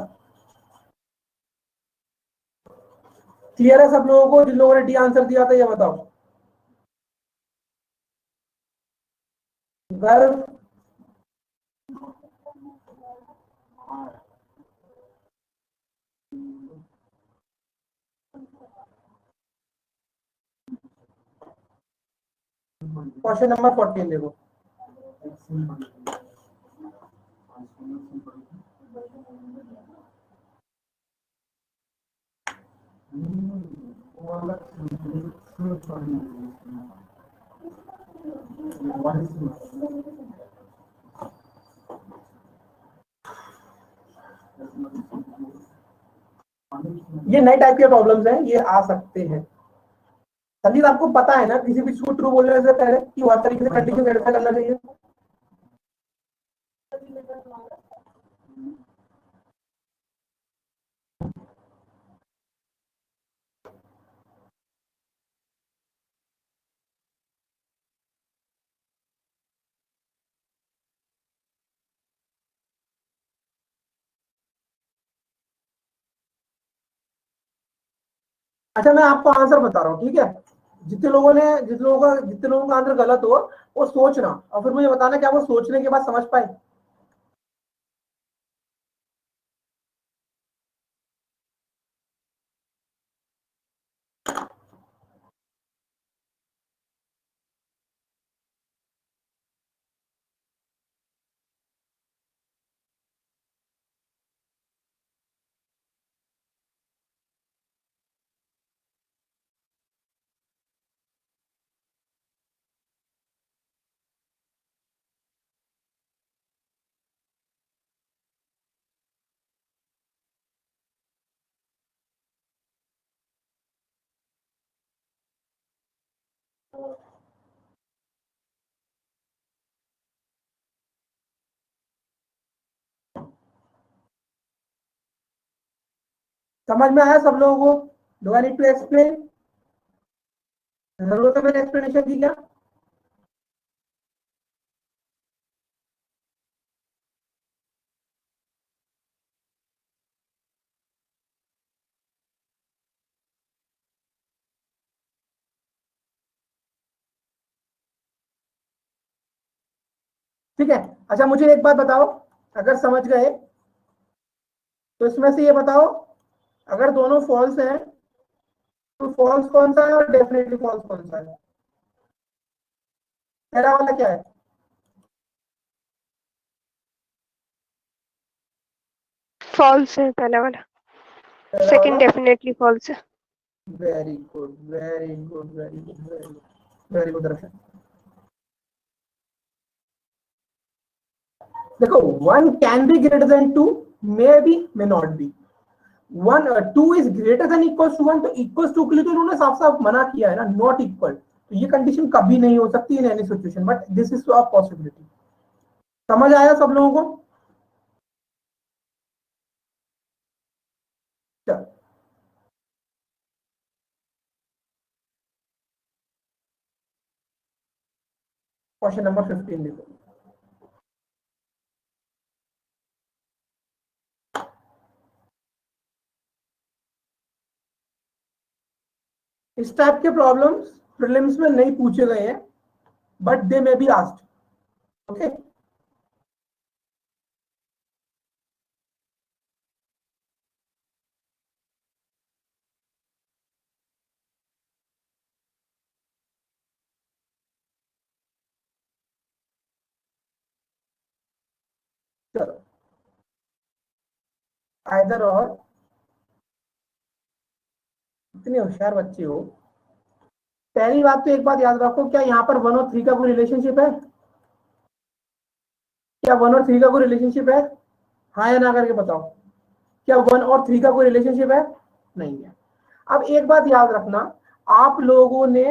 क्लियर है सब लोगों को जिन लोगों ने डी आंसर दिया था? ये बताओ। गर्व, क्वेश्चन नंबर 14 देखो। ये नए टाइप के प्रॉब्लम्स हैं, ये आ सकते हैं। संजीत आपको पता है ना किसी भी चीज को ट्रू बोलने से पहले कि हर तरीके से कंडीशन सेटिस्फाई करना चाहिए। अच्छा मैं आपको आंसर बता रहा हूँ, ठीक है। जितने लोगों का आंसर गलत हो वो सोचना और फिर मुझे बताना क्या वो सोचने के बाद समझ पाए। समझ में आया सब लोगों को? Do I need to explain? जरूरत है मैंने एक्सप्लेनेशन की क्या? ठीक है। अच्छा मुझे एक बात बताओ, अगर समझ गए तो इसमें से ये बताओ, अगर दोनों फॉल्स हैं तो फॉल्स कौन सा है और डेफिनेटली फॉल्स कौन सा है? पहला वाला क्या है? फॉल्स है पहला वाला, पहला सेकंड वाला। डेफिनेटली फॉल्स है। Very good, very good, very good, very good, very good Darshan. देखो, one can be greater than two, may be may not be. One two is greater than equal to one, तो equal to के लिए तो उन्होंने साफ साफ मना किया है ना, नॉट इक्वल, तो ये कंडीशन कभी नहीं हो सकती in any situation, but this is a possibility. समझ आया सब लोगों को? चलो क्वेश्चन नंबर 15 देखो। इस टाइप के प्रॉब्लम्स प्रीलिम्स में नहीं पूछे गए हैं, but they may be asked. Okay, चलो आइदर और, इतने होशियार बच्चे हो। पहली बात तो एक बात याद रखो, क्या यहाँ पर वन और थ्री का कोई रिलेशनशिप है? क्या वन और थ्री का कोई रिलेशनशिप है? हाँ या ना करके बताओ। क्या वन और थ्री का कोई रिलेशनशिप है? नहीं है। अब एक बात याद रखना, आप लोगों ने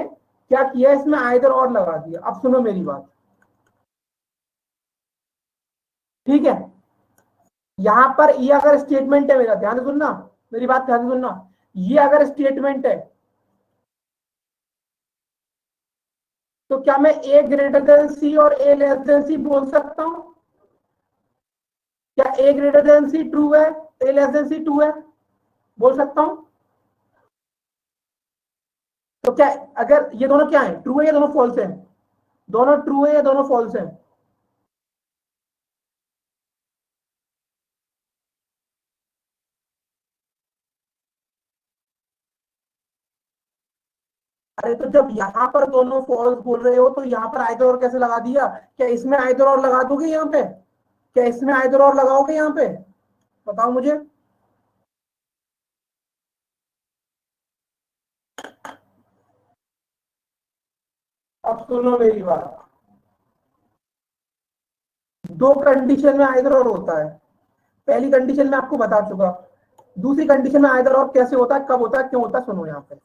क्या किया, इसमें आइदर और लगा दिया। अब सुनो मेरी बात, ठीक है। यहां पर ये अगर स्टेटमेंट है, मेरा ध्यान से सुनना, मेरी बात ध्यान से सुनना, ये अगर स्टेटमेंट है तो क्या मैं ए ग्रेटर देन सी और ए लेस देन सी बोल सकता हूं? क्या ए ग्रेटर देन सी ट्रू है, ए लेस देन सी ट्रू है, बोल सकता हूं? तो क्या, अगर ये दोनों क्या है, ट्रू है या दोनों फॉल्स है? दोनों ट्रू है या दोनों फॉल्स है? अरे तो जब यहाँ पर दोनों फॉल्स बोल रहे हो तो यहाँ पर आइदर और कैसे लगा दिया? क्या इसमें आइदर और लगा दोगे यहाँ पे? क्या इसमें आइदर और लगाओगे यहाँ पे? बताओ मुझे। अब सुनो मेरी बात। दो कंडीशन में आइदर और होता है। पहली कंडीशन में आपको बता चुका। दूसरी कंडीशन में आइदर और कैसे होता है, कब होता है, क्यों होता है, सुनो यहाँ पे।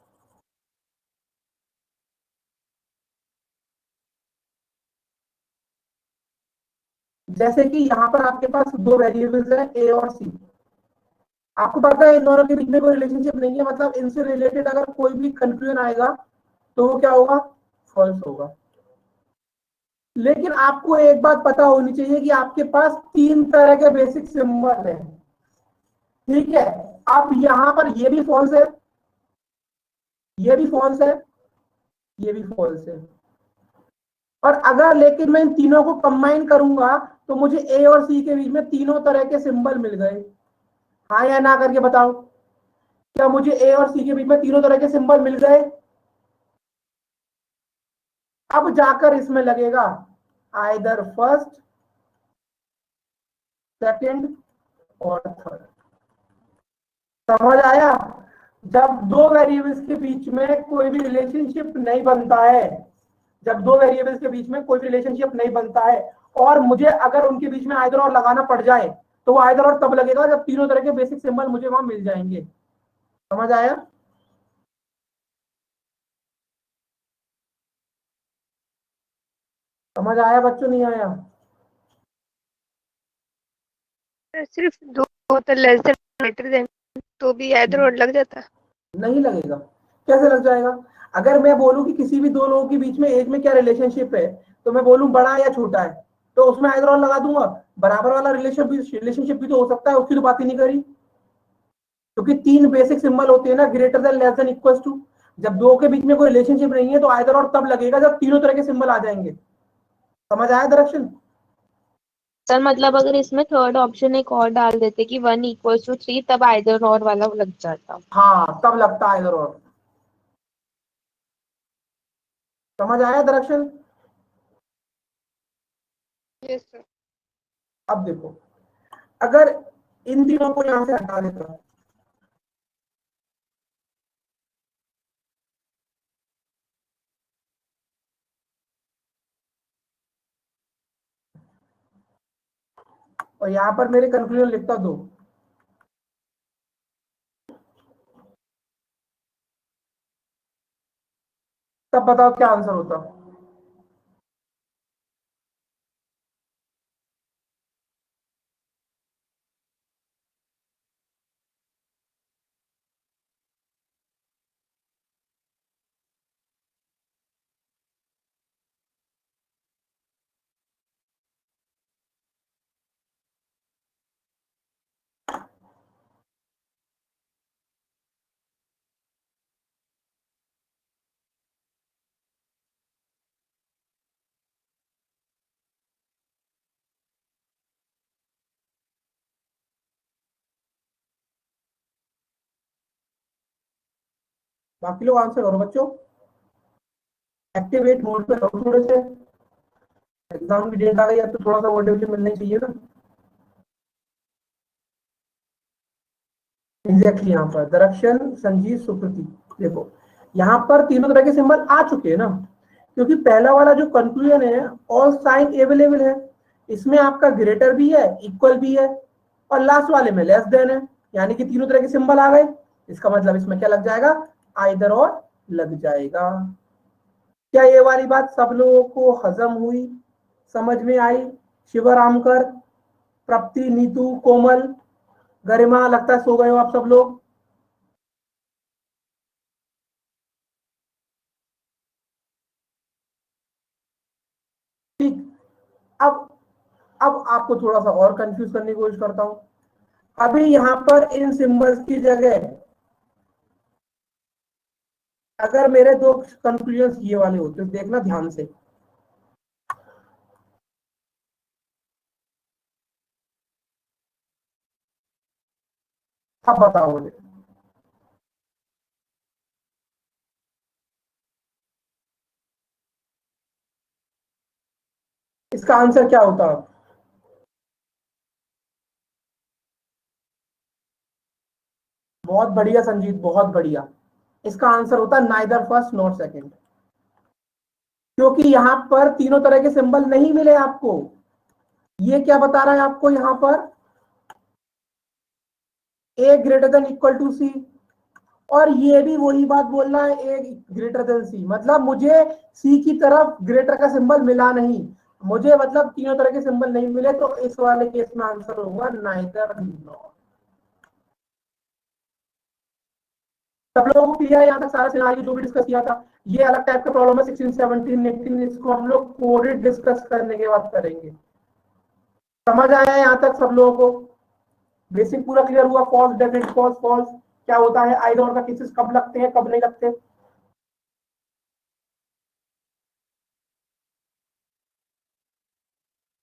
जैसे कि यहाँ पर आपके पास दो वेरिएबल्स हैं ए और सी। आपको पता है इन दोनों के बीच में कोई रिलेशनशिप नहीं है, मतलब इनसे रिलेटेड अगर कोई भी कंफ्यूजन आएगा तो वो क्या होगा? फॉल्स होगा। लेकिन आपको एक बात पता होनी चाहिए कि आपके पास तीन तरह के बेसिक सिंबल हैं। ठीक है। अब यहां पर ये भी फॉल्स है, ये भी फॉल्स है, ये भी फॉल्स है। और अगर लेकिन मैं इन तीनों को कंबाइन करूंगा तो मुझे ए और सी के बीच में तीनों तरह के सिंबल मिल गए। हाँ या ना करके बताओ। क्या मुझे ए और सी के बीच में तीनों तरह के सिंबल मिल गए? अब जाकर इसमें लगेगा आइदर फर्स्ट, सेकंड और थर्ड। समझ आया? जब दो वेरिएबल्स के बीच में कोई भी रिलेशनशिप नहीं बनता है, जब दो वेरिएबल्स के बीच में कोई भी रिलेशनशिप नहीं बनता है और मुझे अगर उनके बीच में आइदर और लगाना पड़ जाए तो वो आइदर और तब लगेगा जब तीनों तरह के बेसिक सिंबल मुझे वहां मिल जाएंगे। समझ आया? समझ आया बच्चों, नहीं आया? सिर्फ दो होता लेस देन ग्रेटर देन, तो भी आइदर और लग जाता। नहीं लगेगा। कैसे लग जाएगा? अगर मैं बोलूं कि किसी भी दो लोगों के बीच में एज में क्या रिलेशनशिप है, तो मैं बोलूं बड़ा या छोटा है, तो उसमें आइदर और लगा दूंगा। बराबर वाला रिलेशनशिप भी तो हो सकता है, उसकी तो बात ही नहीं करी। क्योंकि तीन बेसिक सिंबल होते हैं ना, greater than, less than, equal to. जब दो के बीच में कोई रिलेशनशिप नहीं है तो आइदर और तब लगेगा जब तीनों तरह के सिंबल आ जाएंगे। समझ आया डायरेक्शन? सर मतलब अगर इसमें थर्ड ऑप्शन एक और डाल देते कि 1 = 3, तब आइदर और वाला लग जाता। हाँ, तब लगता है आइदर और। समझ आया डायरेक्शन? Yes sir. अब देखो, अगर इन तीनों को यहां से हटा देता हूं, और यहां पर मेरे कंक्लूजन लिखता दो, तब बताओ क्या आंसर होता? बाकी लोग आंसर करो बच्चों। एक्टिवेट मोड पे रहो थोड़े से। एग्जाम की डेट आ गई, अब तो थोड़ा सा मोटिवेशन मिलना चाहिए ना। एग्जैक्टली यहाँ पर दरअक्षण, संजीव, सुकृति। देखो, यहाँ पर तीनों तरह के सिंबल आ चुके हैं ना, क्योंकि पहला वाला जो कंक्लूजन है, ऑल साइन अवेलेबल है, इसमें आपका ग्रेटर भी है, इक्वल भी है, और लास्ट वाले में लेस देन है। यानी कि तीनों तरह के सिंबल आ गए। इसका मतलब इसमें क्या लग जाएगा? आइदर और लग जाएगा। क्या ये वाली बात सब लोगों को हजम हुई, समझ में आई? शिवरामकर, प्रप्ति, नीतू, कोमल, गरिमा, लगता है सो गए हो आप सब लोग। ठीक। अब अब आपको थोड़ा सा और कंफ्यूज करने की कोशिश करता हूं। अभी यहां पर इन सिंबल्स की जगह अगर मेरे दो कंक्लूजन ये वाले होते, देखना ध्यान से। अब बताओ मुझे। इसका आंसर क्या होता? बहुत बढ़िया संजीत, बहुत बढ़िया। इसका आंसर होता है नाइदर फर्स्ट नॉट सेकंड, क्योंकि यहां पर तीनों तरह के सिंबल नहीं मिले आपको। ये क्या बता रहा है आपको यहां पर? ए ग्रेटर देन इक्वल टू सी, और ये भी वही बात बोल रहा है, ए ग्रेटर देन सी, मतलब मुझे सी की तरफ ग्रेटर का सिंबल मिला नहीं, मुझे मतलब तीनों तरह के सिंबल नहीं मिले, तो इस वाले केस में आंसर होगा नाइदर नॉट। सब लोगों को क्लियर है यहाँ तक? सारा सिनारियो जो भी डिस्कस किया था, ये अलग टाइप का प्रॉब्लम है 16, 17, 18, इसको हम लोग कोडेड डिस्कस करने के बाद करेंगे। समझ आया यहाँ तक सब लोगों को? बेसिक पूरा क्लियर हुआ? फॉल्स, डेफिनेट फॉल्स, फॉल्स क्या होता है, आइदर का केसेस कब लगते हैं कब नहीं लगते।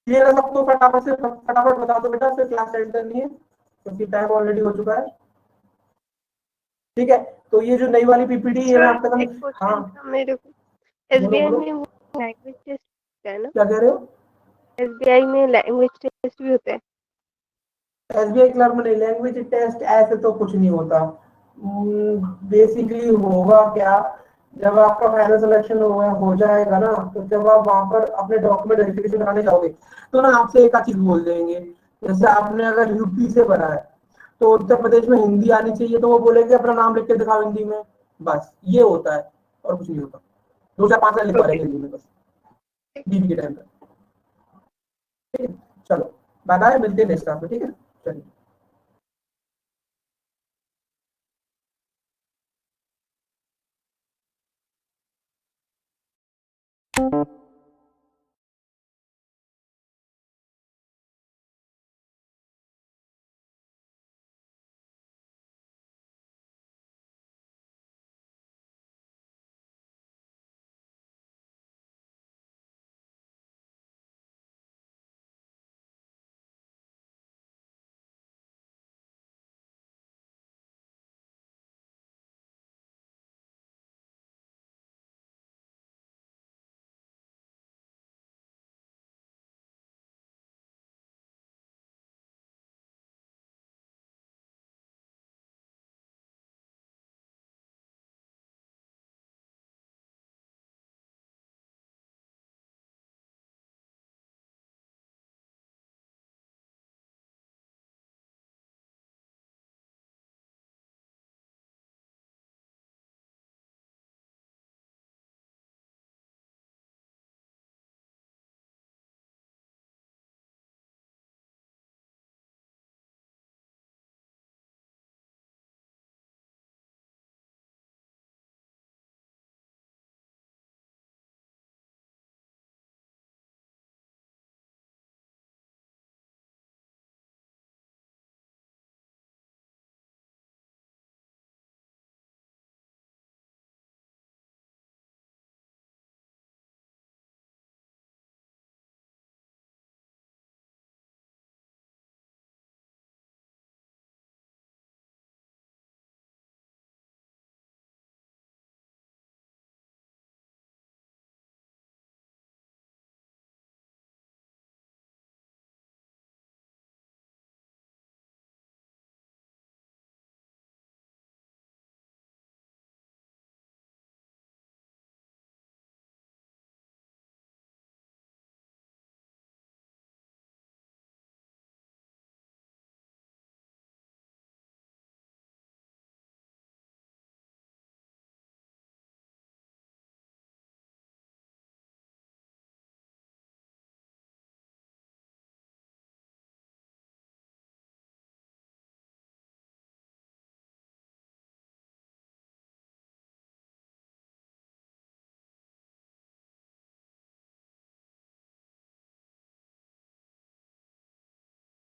क्लियर है सबको? फटाफट से फटाफट बता दो बेटा, फिर क्लास एंड करनी है क्योंकि टाइम ऑलरेडी हो चुका है। ठीक है, तो ये जो नई वाली पीपीटी है मैं सर आपका एक हाँ क्वेश्चन था मेरे को, बोलो एसबीआई बोलो, में वो लैंग्वेज टेस्ट है ना, क्या कह रहे हो? एसबीआई में लैंग्वेज टेस्ट भी होता है? एसबीआई क्लर्क में नहीं, लैंग्वेज टेस्ट ऐसे तो कुछ नहीं होता। बेसिकली होगा क्या, जब आपका फाइनल सिलेक्शन हो जाएगा ना, तो जब आप वहां पर अपने डॉक्यूमेंट वेरिफिकेशन कराने जाओगे, तो ना आपसे एक आध चीज बोल देंगे। जैसे आपने अगर यूपी से भरा है, तो उत्तर प्रदेश में हिंदी आनी चाहिए, तो वो बोलेंगे अपना नाम लिख के दिखाओ हिंदी में, बस ये होता है और कुछ नहीं होता। 2 4 5 लिखवा ओके। रहेंगे हिंदी में बस, बीबी के टाइम पर। ठीक है, चलो बाय बाय, मिलते हैं नेक्स्ट क्लास में। ठीक है, चलिए।